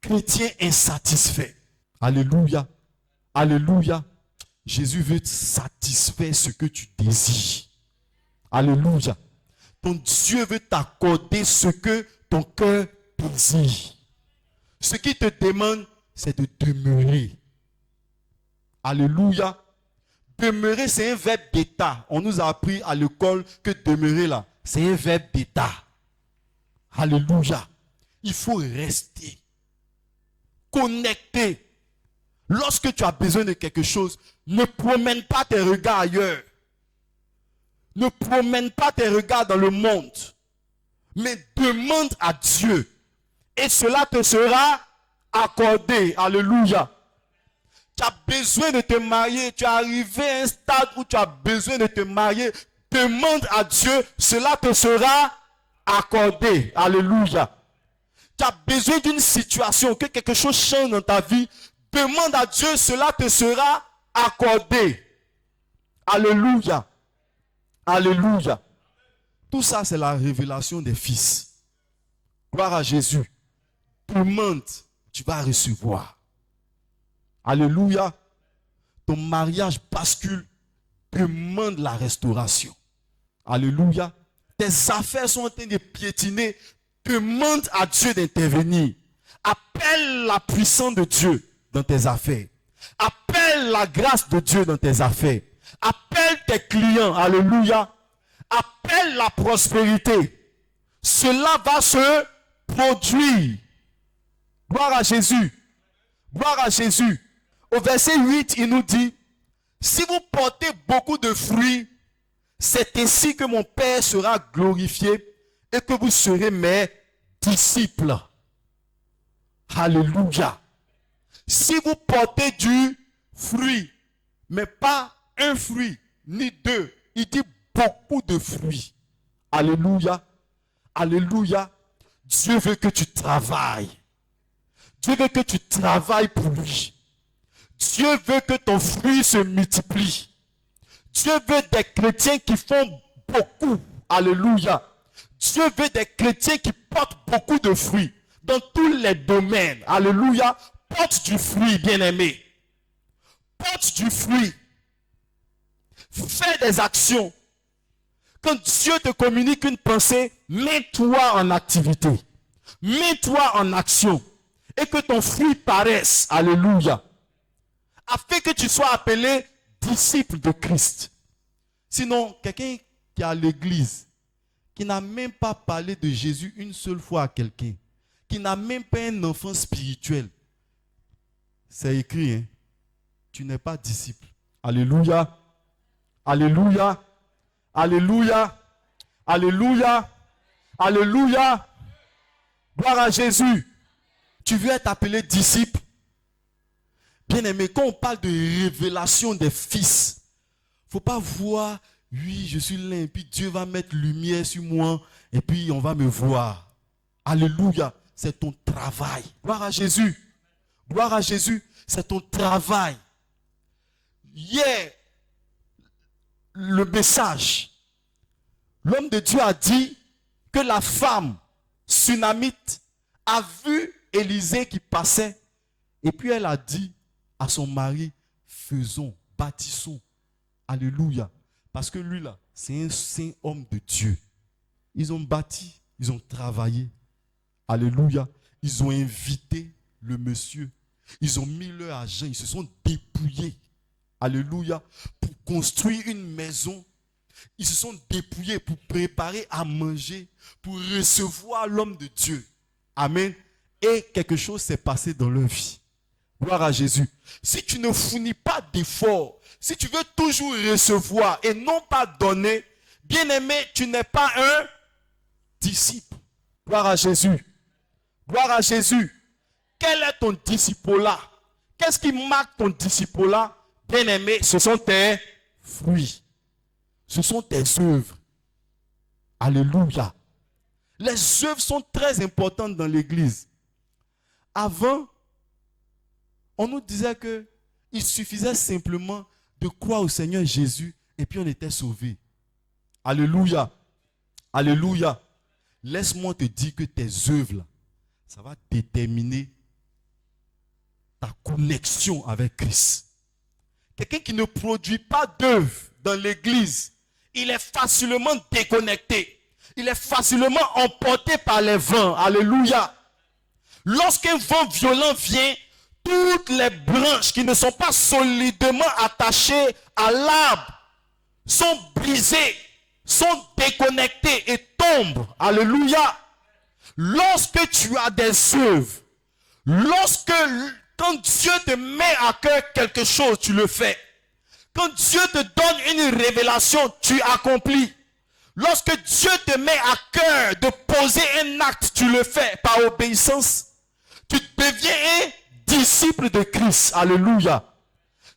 chrétien insatisfait. Alléluia. Alléluia. Jésus veut satisfaire ce que tu désires. Alléluia. Ton Dieu veut t'accorder ce que ton cœur désire. Ce qu'il te demande, c'est de demeurer. Alléluia. Demeurer, c'est un verbe d'état. On nous a appris à l'école que demeurer là, c'est un verbe d'état. Alléluia. Il faut rester connecté. Lorsque tu as besoin de quelque chose, ne promène pas tes regards ailleurs. Ne promène pas tes regards dans le monde. Mais demande à Dieu. Et cela te sera accordé. Alléluia. Tu as besoin de te marier. Tu es arrivé à un stade où tu as besoin de te marier. Demande à Dieu. Cela te sera accordé. Alléluia. Tu as besoin d'une situation, que quelque chose change dans ta vie. Demande à Dieu, cela te sera accordé. Alléluia. Alléluia. Tout ça, c'est la révélation des fils. Gloire à Jésus. Demande, tu vas recevoir. Alléluia. Ton mariage bascule. Demande la restauration. Alléluia. Tes affaires sont en train de piétiner. Demande à Dieu d'intervenir. Appelle la puissance de Dieu dans tes affaires. Appelle la grâce de Dieu dans tes affaires. Appelle tes clients. Alléluia. Appelle la prospérité. Cela va se produire. Gloire à Jésus. Gloire à Jésus. Au verset 8, il nous dit, si vous portez beaucoup de fruits, c'est ainsi que mon Père sera glorifié et que vous serez mes disciples. Alléluia. Si vous portez du fruit, mais pas un fruit, ni deux. Il dit beaucoup de fruits. Alléluia. Alléluia. Dieu veut que tu travailles. Dieu veut que tu travailles pour lui. Dieu veut que ton fruit se multiplie. Dieu veut des chrétiens qui font beaucoup. Alléluia. Dieu veut des chrétiens qui portent beaucoup de fruits dans tous les domaines. Alléluia. Porte du fruit, bien-aimé. Porte du fruit. Fais des actions. Quand Dieu te communique une pensée, mets-toi en activité. Mets-toi en action. Et que ton fruit paraisse. Alléluia. Afin que tu sois appelé disciple de Christ. Sinon, quelqu'un qui est à l'église, qui n'a même pas parlé de Jésus une seule fois à quelqu'un, qui n'a même pas un enfant spirituel, c'est écrit, hein? Tu n'es pas disciple. Alléluia. Alléluia. Alléluia. Alléluia. Alléluia. Gloire à Jésus. Tu veux être appelé disciple? Bien-aimé, quand on parle de révélation des fils, il ne faut pas voir, oui, je suis là, et puis Dieu va mettre lumière sur moi, et puis on va me voir. Alléluia, c'est ton travail. Gloire à Jésus. Gloire à Jésus, c'est ton travail. Hier, le message, l'homme de Dieu a dit que la femme sunamite a vu Élisée qui passait, et puis elle a dit à son mari, faisons, bâtissons. Alléluia. Parce que lui là, c'est un saint homme de Dieu. Ils ont bâti, ils ont travaillé. Alléluia. Ils ont invité le monsieur. Ils ont mis leur argent, ils se sont dépouillés. Alléluia. Pour construire une maison. Ils se sont dépouillés pour préparer à manger, pour recevoir l'homme de Dieu. Amen. Et quelque chose s'est passé dans leur vie. Gloire à Jésus. Si tu ne fournis pas d'efforts, si tu veux toujours recevoir et non pas donner, bien-aimé, tu n'es pas un disciple. Gloire à Jésus. Gloire à Jésus. Quel est ton disciple-là? Qu'est-ce qui marque ton disciple-là? Bien-aimé, ce sont tes fruits. Ce sont tes œuvres. Alléluia. Les œuvres sont très importantes dans l'église. Avant, on nous disait qu'il suffisait simplement de croire au Seigneur Jésus et puis on était sauvés. Alléluia. Alléluia. Laisse-moi te dire que tes œuvres, là, ça va déterminer ta connexion avec Christ. Quelqu'un qui ne produit pas d'œuvres dans l'église, il est facilement déconnecté. Il est facilement emporté par les vents. Alléluia. Lorsqu'un vent violent vient, toutes les branches qui ne sont pas solidement attachées à l'arbre sont brisées, sont déconnectées et tombent. Alléluia. Lorsque tu as des œuvres, quand Dieu te met à cœur quelque chose, tu le fais. Quand Dieu te donne une révélation, tu accomplis. Lorsque Dieu te met à cœur de poser un acte, tu le fais par obéissance. Tu deviens un disciple de Christ. Alléluia.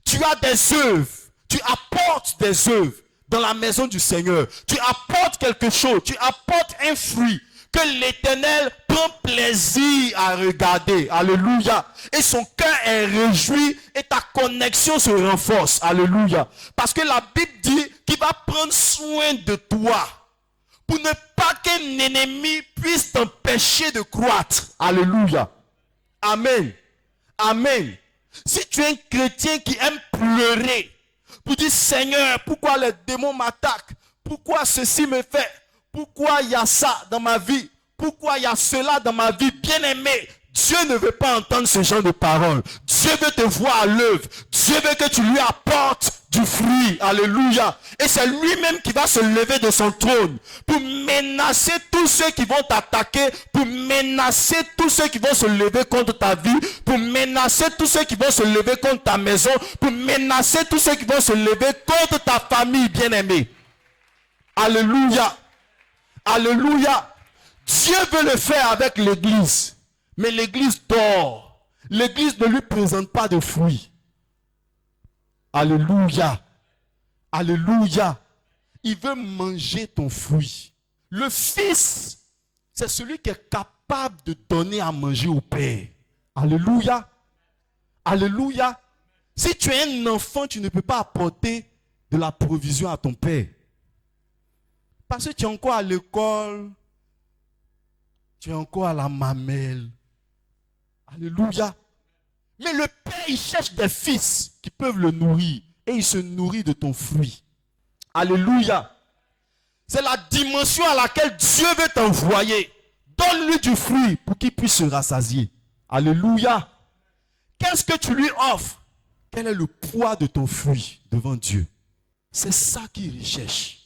Tu as des œuvres. Tu apportes des œuvres dans la maison du Seigneur. Tu apportes quelque chose. Tu apportes un fruit que l'Éternel prend plaisir à regarder. Alléluia. Et son cœur est réjoui et ta connexion se renforce. Alléluia. Parce que la Bible dit qu'il va prendre soin de toi pour ne pas qu'un ennemi puisse t'empêcher de croître. Alléluia. Amen. Amen. Si tu es un chrétien qui aime pleurer, pour dire Seigneur, pourquoi les démons m'attaquent? Pourquoi ceci me fait? Pourquoi il y a ça dans ma vie? Pourquoi il y a cela dans ma vie? Bien-aimé, Dieu ne veut pas entendre ce genre de paroles. Dieu veut te voir à l'œuvre. Dieu veut que tu lui apportes du fruit. Alléluia. Et c'est lui-même qui va se lever de son trône pour menacer tous ceux qui vont t'attaquer, pour menacer tous ceux qui vont se lever contre ta vie, pour menacer tous ceux qui vont se lever contre ta maison, pour menacer tous ceux qui vont se lever contre ta famille, bien-aimé. Alléluia. Alléluia. Dieu veut le faire avec l'église. Mais l'église dort. L'église ne lui présente pas de fruits. Alléluia. Alléluia. Il veut manger ton fruit. Le Fils, c'est celui qui est capable de donner à manger au Père. Alléluia. Alléluia. Si tu es un enfant, tu ne peux pas apporter de la provision à ton Père. Parce que tu es encore à l'école, tu es encore à la mamelle. Alléluia. Mais le Père, il cherche des fils qui peuvent le nourrir. Et il se nourrit de ton fruit. Alléluia. C'est la dimension à laquelle Dieu veut t'envoyer. Donne-lui du fruit pour qu'il puisse se rassasier. Alléluia. Qu'est-ce que tu lui offres? Quel est le poids de ton fruit devant Dieu? C'est ça qu'il recherche.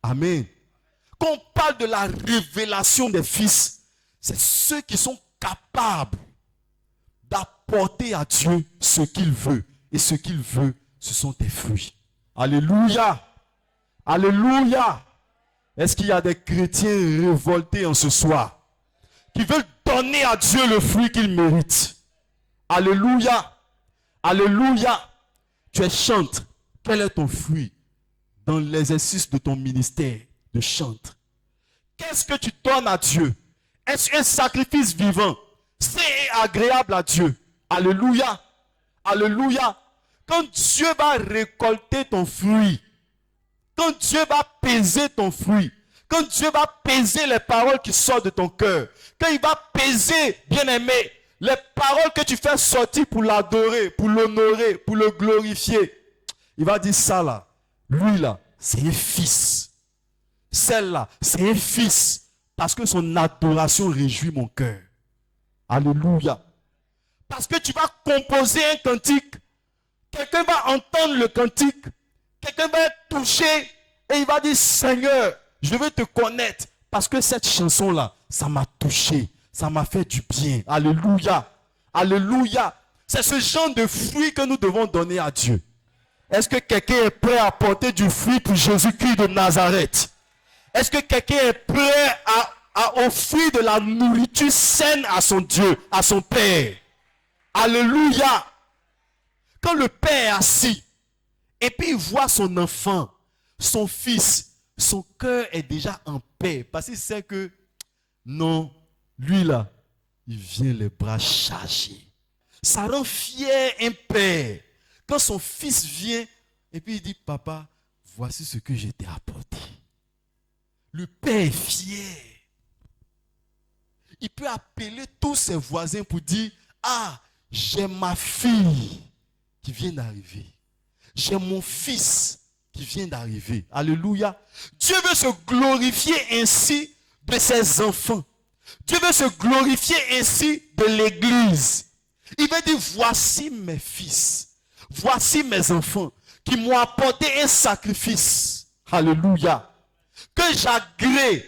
Amen. Quand on parle de la révélation des fils, c'est ceux qui sont capables d'apporter à Dieu ce qu'il veut. Et ce qu'il veut, ce sont tes fruits. Alléluia. Alléluia. Est-ce qu'il y a des chrétiens révoltés en ce soir qui veulent donner à Dieu le fruit qu'il mérite? Alléluia. Alléluia. Tu es chantre. Quel est ton fruit dans l'exercice de ton ministère de chantre? Qu'est-ce que tu donnes à Dieu? Est-ce un sacrifice vivant? C'est agréable à Dieu. Alléluia. Alléluia. Quand Dieu va récolter ton fruit, quand Dieu va peser ton fruit, quand Dieu va peser les paroles qui sortent de ton cœur, quand il va peser, bien-aimé, les paroles que tu fais sortir pour l'adorer, pour l'honorer, pour le glorifier, il va dire ça là, lui là, c'est un fils. Celle-là, c'est un fils. Parce que son adoration réjouit mon cœur. Alléluia. Parce que tu vas composer un cantique. Quelqu'un va entendre le cantique. Quelqu'un va être touché. Et il va dire, Seigneur, je veux te connaître. Parce que cette chanson-là, ça m'a touché. Ça m'a fait du bien. Alléluia. Alléluia. C'est ce genre de fruit que nous devons donner à Dieu. Est-ce que quelqu'un est prêt à porter du fruit pour Jésus-Christ de Nazareth? Est-ce que quelqu'un est prêt à offrir de la nourriture saine à son Dieu, à son Père? Alléluia. Quand le Père est assis, et puis il voit son enfant, son fils, son cœur est déjà en paix. Parce qu'il sait que, non, lui là, il vient les bras chargés. Ça rend fier un père. Quand son fils vient, et puis il dit, papa, voici ce que je t'ai apporté. Le père est fier. Il peut appeler tous ses voisins pour dire, ah, j'ai ma fille qui vient d'arriver. J'ai mon fils qui vient d'arriver. Alléluia. Dieu veut se glorifier ainsi de ses enfants. Dieu veut se glorifier ainsi de l'église. Il veut dire, voici mes fils. Voici mes enfants qui m'ont apporté un sacrifice. Alléluia. Que j'agrée.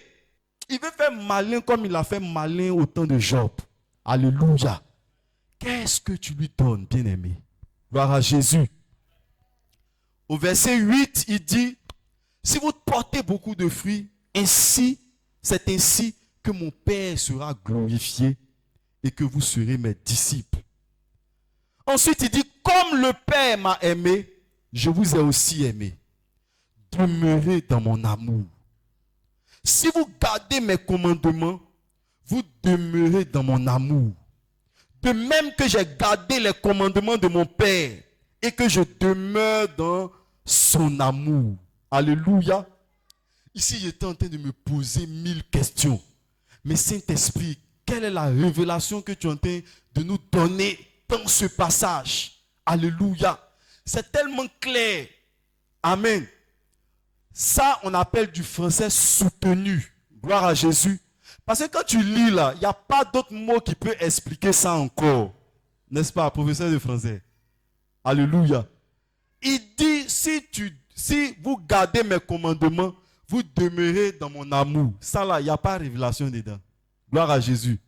Il veut faire malin comme il a fait malin au temps de Job. Alléluia. Qu'est-ce que tu lui donnes, bien-aimé? Gloire à Jésus. Au verset 8, il dit, si vous portez beaucoup de fruits, c'est ainsi que mon Père sera glorifié et que vous serez mes disciples. Ensuite, il dit, comme le Père m'a aimé, je vous ai aussi aimé. Demeurez dans mon amour. Si vous gardez mes commandements, vous demeurez dans mon amour. De même que j'ai gardé les commandements de mon Père et que je demeure dans son amour. Alléluia. Ici, j'étais en train de me poser 1000 questions. Mais Saint-Esprit, quelle est la révélation que tu es en train de nous donner dans ce passage? Alléluia. C'est tellement clair. Amen. Ça, on appelle du français soutenu. Gloire à Jésus. Parce que quand tu lis là, il n'y a pas d'autre mot qui peut expliquer ça encore. N'est-ce pas, professeur de français? Alléluia. Il dit, si vous gardez mes commandements, vous demeurez dans mon amour. Ça là, il n'y a pas de révélation dedans. Gloire à Jésus.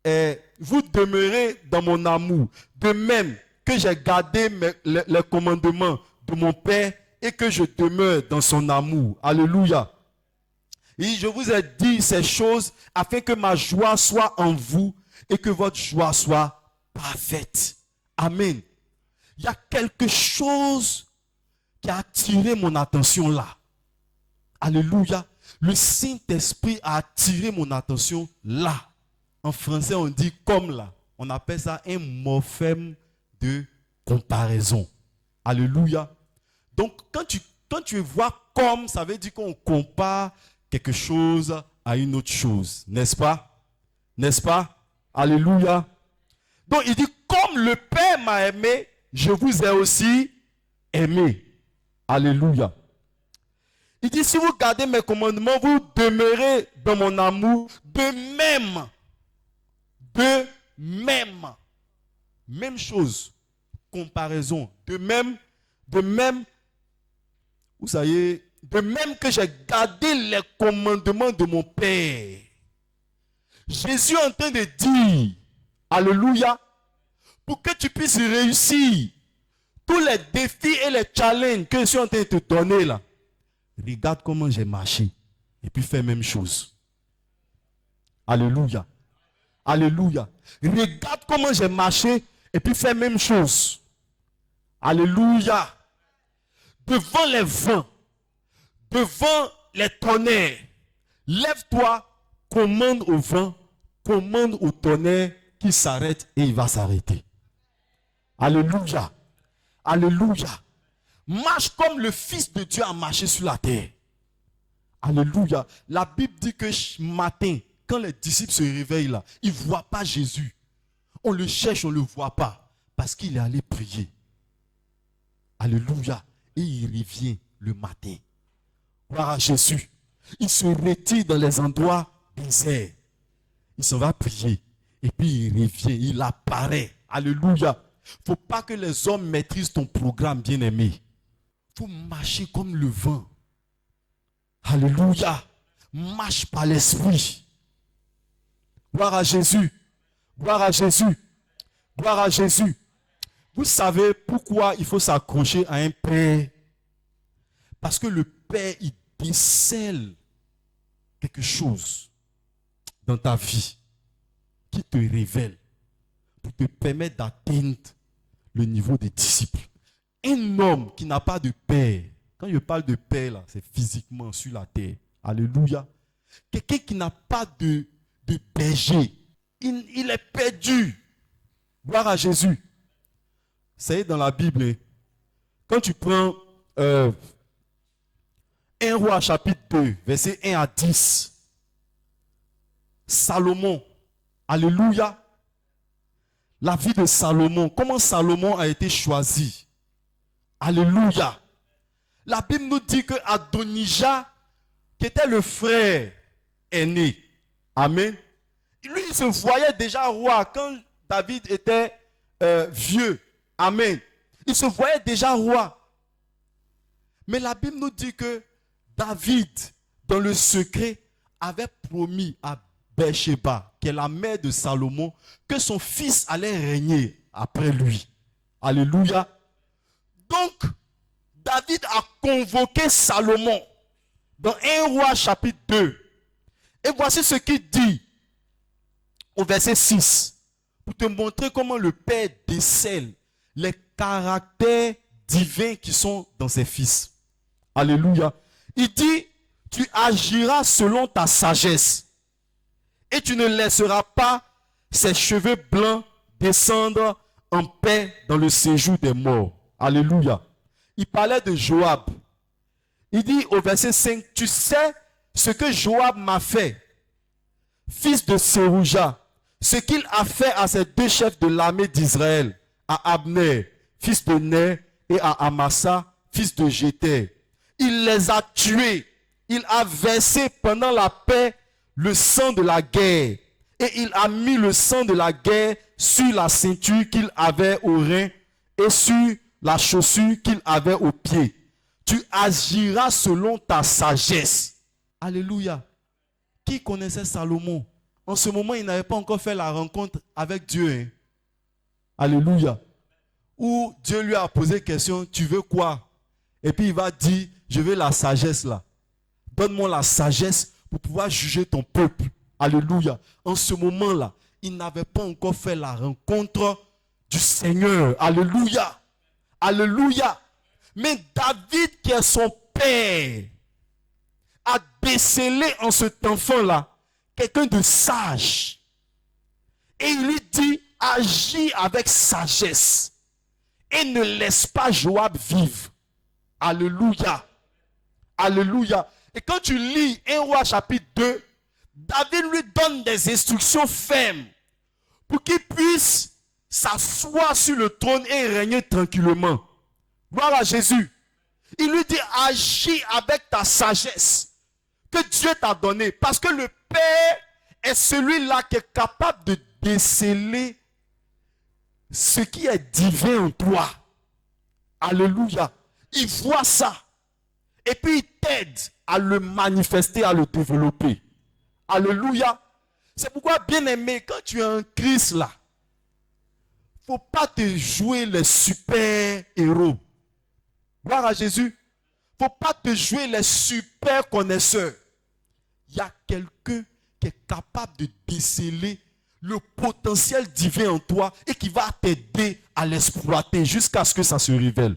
Et vous demeurez dans mon amour. De même que j'ai gardé les commandements de mon Père et que je demeure dans son amour. Alléluia. Et je vous ai dit ces choses afin que ma joie soit en vous et que votre joie soit parfaite. Amen. Il y a quelque chose qui a attiré mon attention là. Alléluia. Le Saint-Esprit a attiré mon attention là. En français, on dit comme là. On appelle ça un morphème de comparaison. Alléluia. Donc, quand tu vois comme, ça veut dire qu'on compare quelque chose à une autre chose. N'est-ce pas? N'est-ce pas? Alléluia. Donc, il dit, comme le Père m'a aimé, je vous ai aussi aimé. Alléluia. Il dit, si vous gardez mes commandements, vous demeurez dans mon amour. De même chose, comparaison. De même, vous savez, de même que j'ai gardé les commandements de mon Père. Jésus est en train de dire, alléluia, pour que tu puisses réussir tous les défis et les challenges que je suis en train de te donner là. Regarde comment j'ai marché et puis fais la même chose. Alléluia. Alléluia. Regarde comment j'ai marché et puis fais la même chose. Alléluia. Devant les vents, devant les tonnerres, lève-toi, commande au vent, commande au tonnerre qui s'arrête et il va s'arrêter. Alléluia. Alléluia. Marche comme le Fils de Dieu a marché sur la terre. Alléluia. La Bible dit que ce matin, quand les disciples se réveillent là, ils ne voient pas Jésus. On le cherche, on ne le voit pas. Parce qu'il est allé prier. Alléluia. Et il revient le matin. Gloire à Jésus. Il se retire dans les endroits déserts. Il s'en va prier. Et puis il revient, il apparaît. Alléluia. Il ne faut pas que les hommes maîtrisent ton programme, bien-aimé. Il faut marcher comme le vent. Alléluia. Marche par l'esprit. Gloire à Jésus. Gloire à Jésus. Gloire à Jésus. Vous savez pourquoi il faut s'accrocher à un Père? Parce que le Père, il décèle quelque chose dans ta vie qui te révèle pour te permettre d'atteindre le niveau des disciples. Un homme qui n'a pas de Père, quand je parle de Père, là, c'est physiquement sur la terre. Alléluia. Quelqu'un qui n'a pas de berger, il est perdu. Gloire à Jésus. C'est dans la Bible. Quand tu prends 1 Roi chapitre 2, verset 1 à 10. Salomon. Alléluia. La vie de Salomon. Comment Salomon a été choisi. Alléluia. La Bible nous dit que Adonijah, qui était le frère aîné, amen, lui il se voyait déjà roi quand David était vieux. Amen. Il se voyait déjà roi. Mais la Bible nous dit que David, dans le secret, avait promis à Bathsheba, qui est la mère de Salomon, que son fils allait régner après lui. Alléluia. Donc, David a convoqué Salomon dans 1 Roi chapitre 2. Et voici ce qu'il dit au verset 6. Pour te montrer comment le Père décèle les caractères divins qui sont dans ses fils. Alléluia. Il dit, tu agiras selon ta sagesse et tu ne laisseras pas ses cheveux blancs descendre en paix dans le séjour des morts. Alléluia. Il parlait de Joab. Il dit au verset 5, tu sais ce que Joab m'a fait, fils de Sérouja, ce qu'il a fait à ces deux chefs de l'armée d'Israël, à Abner, fils de Ner, et à Amasa, fils de Jéter. Il les a tués. Il a versé pendant la paix le sang de la guerre. Et il a mis le sang de la guerre sur la ceinture qu'il avait au rein et sur la chaussure qu'il avait au pied. Tu agiras selon ta sagesse. Alléluia. Qui connaissait Salomon? En ce moment, il n'avait pas encore fait la rencontre avec Dieu. Hein? Alléluia. Où Dieu lui a posé question, tu veux quoi? Et puis il va dire, je veux la sagesse là. Donne-moi la sagesse pour pouvoir juger ton peuple. Alléluia. En ce moment-là, il n'avait pas encore fait la rencontre du Seigneur. Alléluia. Alléluia. Mais David, qui est son père, a décelé en cet enfant-là quelqu'un de sage. Et il lui dit, agis avec sagesse et ne laisse pas Joab vivre. Alléluia. Alléluia. Et quand tu lis 1 Roi chapitre 2, David lui donne des instructions fermes pour qu'il puisse s'asseoir sur le trône et régner tranquillement. Gloire à Jésus. Il lui dit, agis avec ta sagesse que Dieu t'a donnée. Parce que le Père est celui-là qui est capable de déceler ce qui est divin en toi. Alléluia. Il voit ça. Et puis il t'aide à le manifester, à le développer. Alléluia. C'est pourquoi, bien aimé, quand tu es en Christ là, il ne faut pas te jouer les super héros. Gloire à Jésus. Il ne faut pas te jouer les super connaisseurs. Il y a quelqu'un qui est capable de déceler le potentiel divin en toi et qui va t'aider à l'exploiter jusqu'à ce que ça se révèle.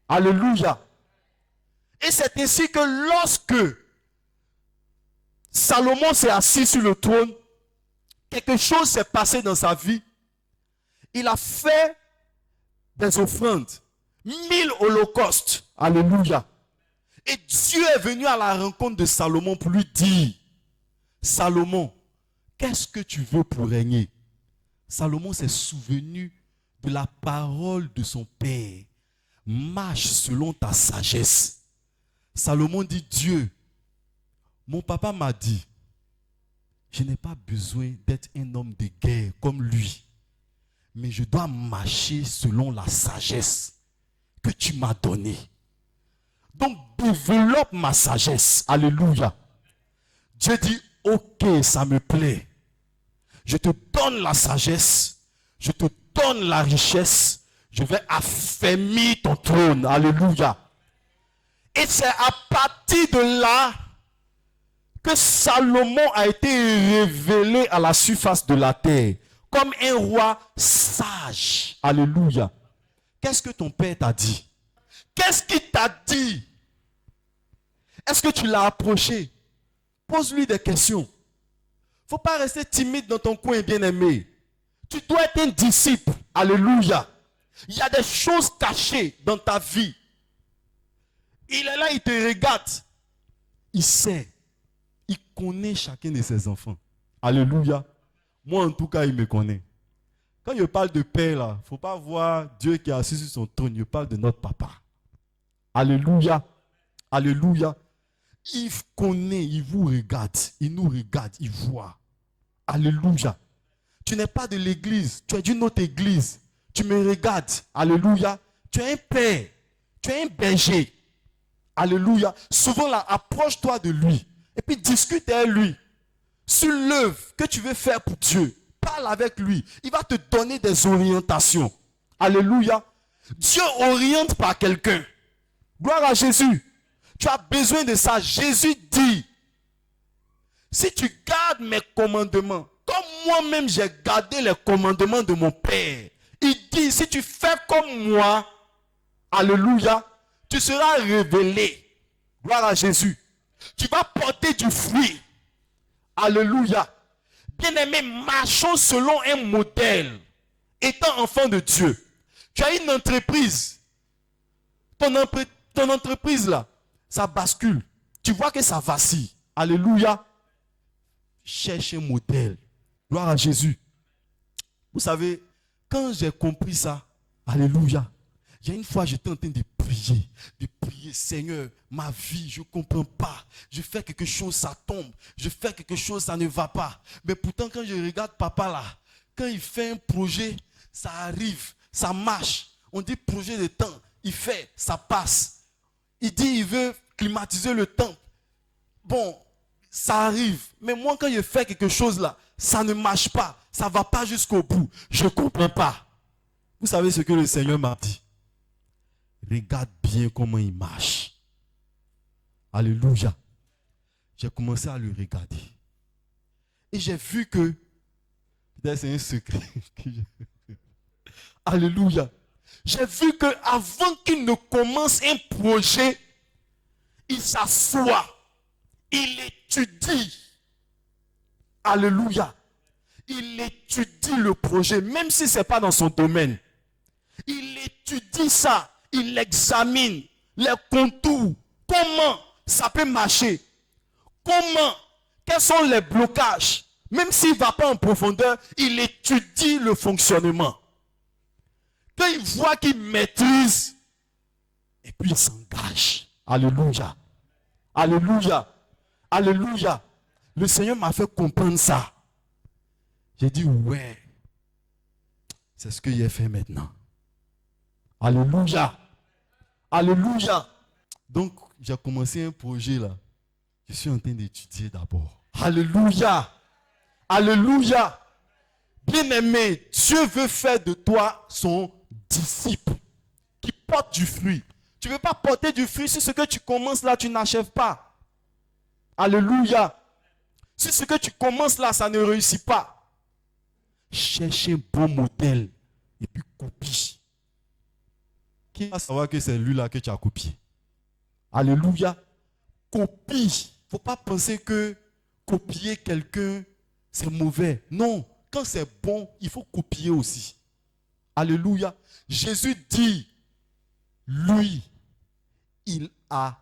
Alléluia. Et c'est ainsi que lorsque Salomon s'est assis sur le trône, quelque chose s'est passé dans sa vie. Il a fait des offrandes, 1000 holocaustes. Alléluia. Et Dieu est venu à la rencontre de Salomon pour lui dire, Salomon, qu'est-ce que tu veux pour régner? Salomon s'est souvenu de la parole de son père. Marche selon ta sagesse. Salomon dit, Dieu, mon papa m'a dit, je n'ai pas besoin d'être un homme de guerre comme lui, mais je dois marcher selon la sagesse que tu m'as donnée. Donc développe ma sagesse. Alléluia. Dieu dit, ok, ça me plaît. Je te donne la sagesse, je te donne la richesse, je vais affermir ton trône. Alléluia. Et c'est à partir de là que Salomon a été révélé à la surface de la terre comme un roi sage. Alléluia. Qu'est-ce que ton père t'a dit? Qu'est-ce qu'il t'a dit? Est-ce que tu l'as approché? Pose-lui des questions. Il ne faut pas rester timide dans ton coin, bien-aimé. Tu dois être un disciple. Alléluia. Il y a des choses cachées dans ta vie. Il est là, il te regarde. Il sait. Il connaît chacun de ses enfants. Alléluia. Moi, en tout cas, il me connaît. Quand je parle de père, là, il ne faut pas voir Dieu qui est assis sur son trône. Je parle de notre papa. Alléluia. Alléluia. Il connaît, il vous regarde. Il nous regarde, il voit. Alléluia. Tu n'es pas de l'église. Tu es d'une autre église. Tu me regardes. Alléluia. Tu es un père. Tu es un berger. Alléluia. Souvent là, approche-toi de lui. Et puis discute avec lui. Sur l'œuvre que tu veux faire pour Dieu. Parle avec lui. Il va te donner des orientations. Alléluia. Dieu oriente par quelqu'un. Gloire à Jésus. Tu as besoin de ça. Jésus dit, si tu gardes mes commandements, comme moi-même j'ai gardé les commandements de mon Père, il dit, si tu fais comme moi, alléluia, tu seras révélé. Gloire à Jésus. Tu vas porter du fruit. Alléluia. Bien-aimé, marchons selon un modèle. Étant enfant de Dieu, tu as une entreprise. Ton entreprise là, ça bascule. Tu vois que ça vacille. Alléluia. Cherche un modèle. Gloire à Jésus. Vous savez, quand j'ai compris ça, alléluia. Il y a une fois, j'étais en train de prier, Seigneur, ma vie, je ne comprends pas. Je fais quelque chose, ça tombe. Je fais quelque chose, ça ne va pas. Mais pourtant, quand je regarde papa là, quand il fait un projet, ça arrive, ça marche. On dit projet de temps, il fait, ça passe. Il dit, il veut climatiser le temps. Bon, ça arrive. Mais moi, quand je fais quelque chose là, ça ne marche pas. Ça ne va pas jusqu'au bout. Je ne comprends pas. Vous savez ce que le Seigneur m'a dit? Regarde bien comment il marche. Alléluia. J'ai commencé à le regarder. Et j'ai vu que, c'est un secret. Alléluia. J'ai vu qu'avant qu'il ne commence un projet, il s'assoit, il étudie. Alléluia. Il étudie le projet, même si ce n'est pas dans son domaine. Il étudie ça, il examine les contours, comment ça peut marcher, quels sont les blocages. Même s'il ne va pas en profondeur, il étudie le fonctionnement. Quand il voit qu'il maîtrise, et puis il s'engage. Alléluia. Alléluia. Alléluia. Le Seigneur m'a fait comprendre ça. J'ai dit, ouais, c'est ce qu'il a fait maintenant. Alléluia. Alléluia. Donc, j'ai commencé un projet là. Je suis en train d'étudier d'abord. Alléluia. Alléluia. Bien-aimé, Dieu veut faire de toi son disciple qui porte du fruit. Tu ne veux pas porter du fruit si ce que tu commences là, tu n'achèves pas. Alléluia. Si ce que tu commences là, ça ne réussit pas. Cherche un bon modèle et puis copie. Qui va savoir que c'est lui là que tu as copié? Alléluia. Copie. Il ne faut pas penser que copier quelqu'un, c'est mauvais. Non. Quand c'est bon, il faut copier aussi. Alléluia. Jésus dit, lui, il a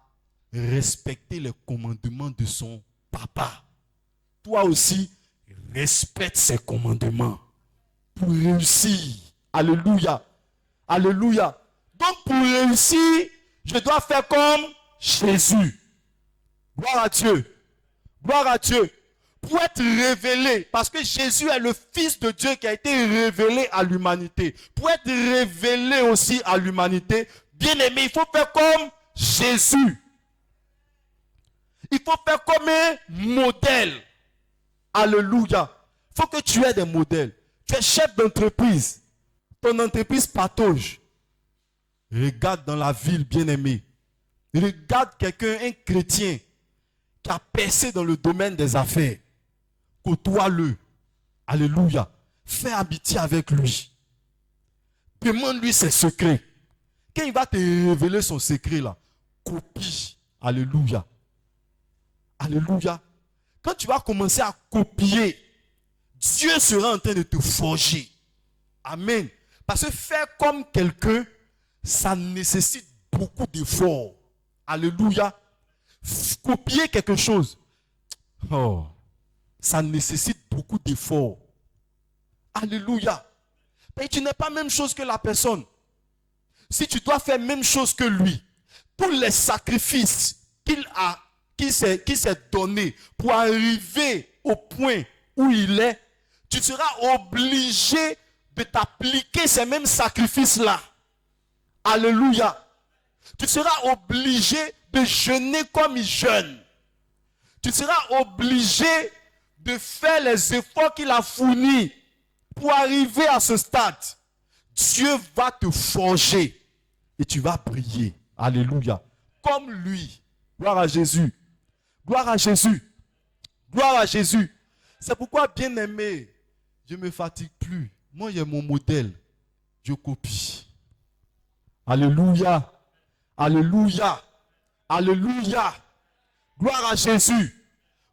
respecté les commandements de son papa. Toi aussi, respecte ses commandements pour réussir. Alléluia. Alléluia. Donc pour réussir, je dois faire comme Jésus. Gloire à Dieu. Gloire à Dieu. Pour être révélé, parce que Jésus est le Fils de Dieu qui a été révélé à l'humanité. Pour être révélé aussi à l'humanité, bien aimé, il faut faire comme Jésus. Il faut faire comme un modèle. Alléluia. Il faut que tu aies des modèles. Tu es chef d'entreprise. Ton entreprise patauge. Regarde dans la ville, bien-aimé. Regarde quelqu'un, un chrétien, qui a percé dans le domaine des affaires. Côtoie-le. Alléluia. Fais amitié avec lui. Demande-lui ses secrets. Quand il va te révéler son secret là, copie. Alléluia. Alléluia. Quand tu vas commencer à copier, Dieu sera en train de te forger. Amen. Parce que faire comme quelqu'un, ça nécessite beaucoup d'efforts. Alléluia. Copier quelque chose, oh, ça nécessite beaucoup d'efforts. Alléluia. Mais tu n'es pas la même chose que la personne. Si tu dois faire la même chose que lui, tous les sacrifices qu'il s'est donné pour arriver au point où il est, tu seras obligé de t'appliquer ces mêmes sacrifices-là. Alléluia. Tu seras obligé de jeûner comme il jeûne. Tu seras obligé de faire les efforts qu'il a fournis pour arriver à ce stade. Dieu va te forger et tu vas briller. Alléluia. Comme lui. Gloire à Jésus. Gloire à Jésus. Gloire à Jésus. C'est pourquoi, bien aimé, je ne me fatigue plus. Moi, il y a mon modèle. Je copie. Alléluia. Alléluia. Alléluia. Gloire à Jésus.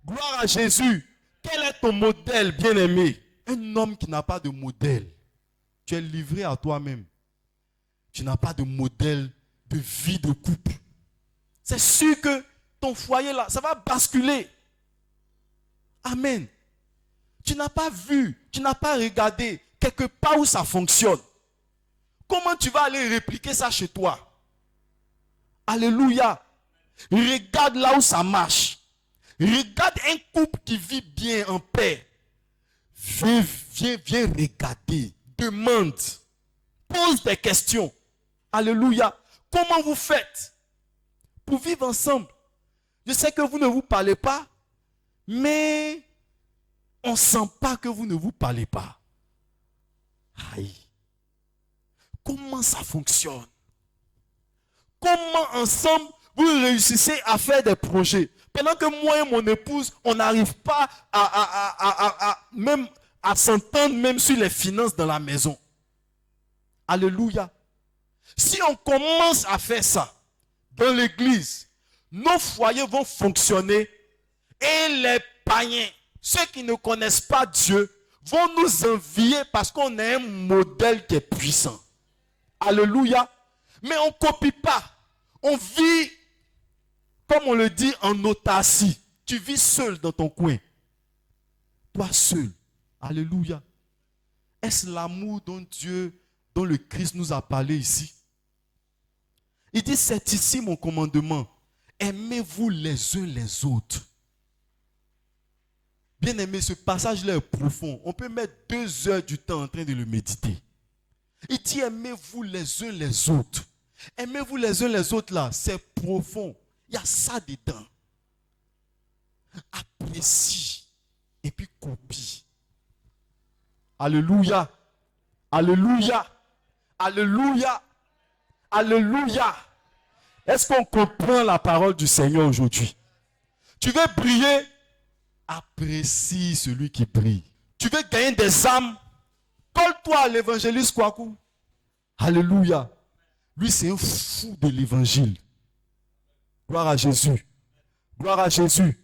Gloire à Jésus. Quel est ton modèle, bien-aimé? Un homme qui n'a pas de modèle. Tu es livré à toi-même. Tu n'as pas de modèle de vie de couple. C'est sûr que ton foyer là, ça va basculer. Amen. Tu n'as pas vu, tu n'as pas regardé quelque part où ça fonctionne. Comment tu vas aller répliquer ça chez toi? Alléluia. Regarde là où ça marche. Regarde un couple qui vit bien en paix. Viens regarder. Demande. Pose des questions. Alléluia. Comment vous faites pour vivre ensemble? Je sais que vous ne vous parlez pas, mais on ne sent pas que vous ne vous parlez pas. Aïe. Comment ça fonctionne? Comment ensemble vous réussissez à faire des projets? Pendant que moi et mon épouse, on n'arrive pas même à s'entendre même sur les finances de la maison. Alléluia. Si on commence à faire ça dans l'église, nos foyers vont fonctionner et les païens, ceux qui ne connaissent pas Dieu, vont nous envier parce qu'on a un modèle qui est puissant. Alléluia. Mais on ne copie pas. On vit, comme on le dit, en autarcie. Tu vis seul dans ton coin. Toi seul. Alléluia. Est-ce l'amour dont Dieu, dont le Christ nous a parlé ici? Il dit, c'est ici mon commandement. Aimez-vous les uns les autres. Bien aimé, ce passage-là est profond. On peut mettre 2 heures du temps en train de le méditer. Il dit, aimez-vous les uns les autres. Aimez-vous les uns les autres là, c'est profond. Il y a ça dedans. Apprécie et puis copie. Alléluia. Alléluia. Alléluia. Alléluia. Est-ce qu'on comprend la parole du Seigneur aujourd'hui? Tu veux briller? Apprécie celui qui brille. Tu veux gagner des âmes? Colle-toi à l'évangéliste Kouakou. Alléluia. Lui, c'est un fou de l'évangile. Gloire à Jésus. Gloire à Jésus.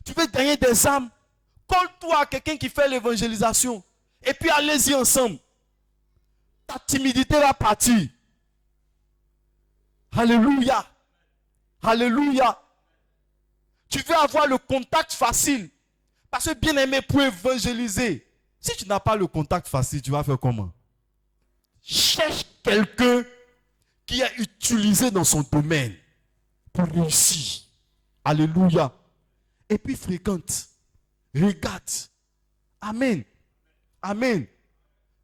Tu veux gagner des âmes? Colle-toi à quelqu'un qui fait l'évangélisation. Et puis allez-y ensemble. Ta timidité va partir. Alléluia. Alléluia. Tu veux avoir le contact facile. Parce que bien aimé, pour évangéliser, si tu n'as pas le contact facile, tu vas faire comment? Cherche quelqu'un qui est utilisé dans son domaine pour réussir. Alléluia. Et puis fréquente. Regarde. Amen. Amen.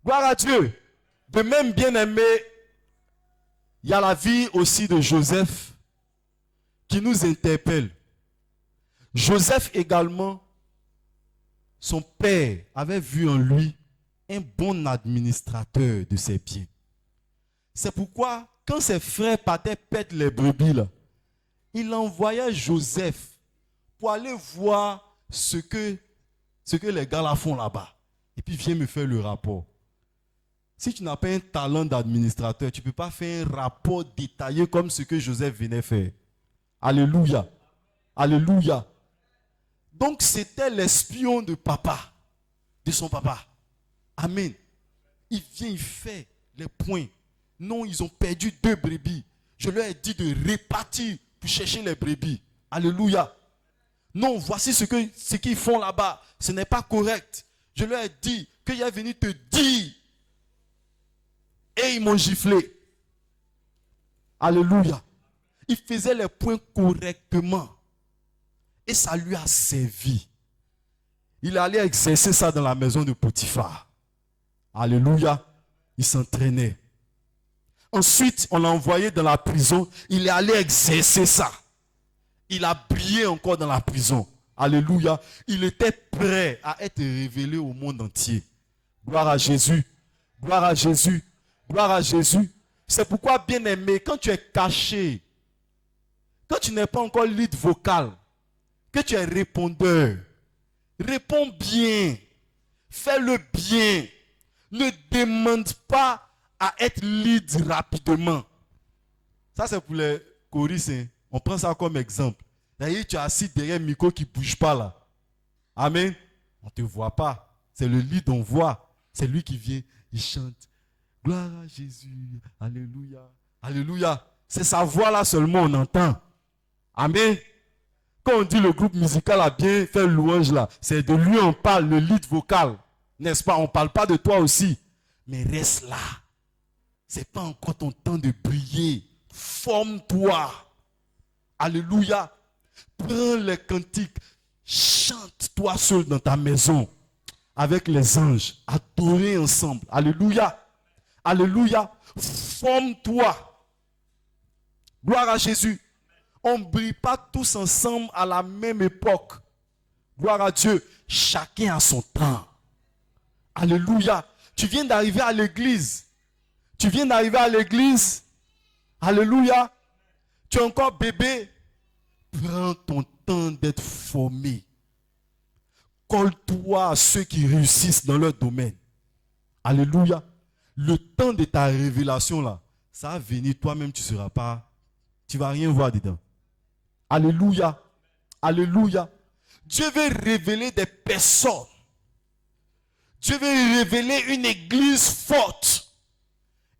Gloire à Dieu. De même, bien aimé, il y a la vie aussi de Joseph qui nous interpelle. Joseph également, son père avait vu en lui un bon administrateur de ses biens. C'est pourquoi, quand ses frères partaient perdre les brebis, là, il envoyait Joseph pour aller voir ce que les gars là font là-bas. Et puis viens me faire le rapport. Si tu n'as pas un talent d'administrateur, tu ne peux pas faire un rapport détaillé comme ce que Joseph venait faire. Alléluia. Alléluia. Donc c'était l'espion de papa, de son papa. Amen. Il vient, il fait les points. Non, ils ont perdu 2 brebis. Je leur ai dit de répartir pour chercher les brebis. Alléluia. Non, voici ce qu'ils font là-bas. Ce n'est pas correct. Je leur ai dit qu'il est venu te dire. Et ils m'ont giflé. Alléluia. Il faisait les points correctement. Et ça lui a servi. Il allait exercer ça dans la maison de Potiphar. Alléluia. Il s'entraînait. Ensuite, on l'a envoyé dans la prison. Il est allé exercer ça. Il a brillé encore dans la prison. Alléluia. Il était prêt à être révélé au monde entier. Gloire à Jésus. Gloire à Jésus. Gloire à Jésus. C'est pourquoi, bien aimé, quand tu es caché, quand tu n'es pas encore lead vocal, que tu es répondeur, réponds bien, fais-le bien. Ne demande pas à être lead rapidement. Ça, c'est pour les choristes. Hein. On prend ça comme exemple. D'ailleurs, tu es assis derrière un micro qui ne bouge pas là. Amen. On ne te voit pas. C'est le lead, on voit. C'est lui qui vient, il chante. Gloire à Jésus. Alléluia. Alléluia. C'est sa voix là seulement, on entend. Amen. Quand on dit le groupe musical a bien fait louange là, c'est de lui on parle, le lead vocal. N'est-ce pas? On ne parle pas de toi aussi. Mais reste là. Ce n'est pas encore ton temps de briller. Forme-toi. Alléluia. Prends les cantiques. Chante-toi seul dans ta maison. Avec les anges. Adorez ensemble. Alléluia. Alléluia. Forme-toi. Gloire à Jésus. On ne brille pas tous ensemble à la même époque. Gloire à Dieu. Chacun a son temps. Alléluia. Tu viens d'arriver à l'église. Tu viens d'arriver à l'église. Alléluia. Tu es encore bébé. Prends ton temps d'être formé. Colle-toi à ceux qui réussissent dans leur domaine. Alléluia. Le temps de ta révélation là, ça va venir, toi-même, tu ne seras pas, tu ne vas rien voir dedans. Alléluia. Alléluia. Dieu veut révéler des personnes. Dieu veut révéler une église forte.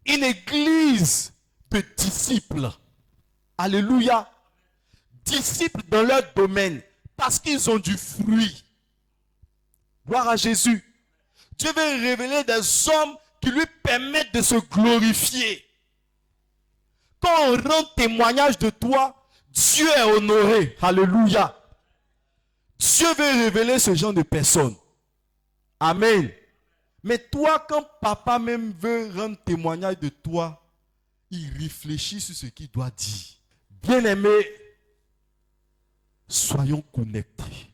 Une église de disciples. Alléluia. Disciples dans leur domaine. Parce qu'ils ont du fruit. Gloire à Jésus. Dieu veut révéler des hommes qui lui permettent de se glorifier. Quand on rend témoignage de toi, Dieu est honoré. Alléluia. Dieu veut révéler ce genre de personnes. Amen. Mais toi, quand papa même veut rendre témoignage de toi, il réfléchit sur ce qu'il doit dire. Bien-aimés, soyons connectés.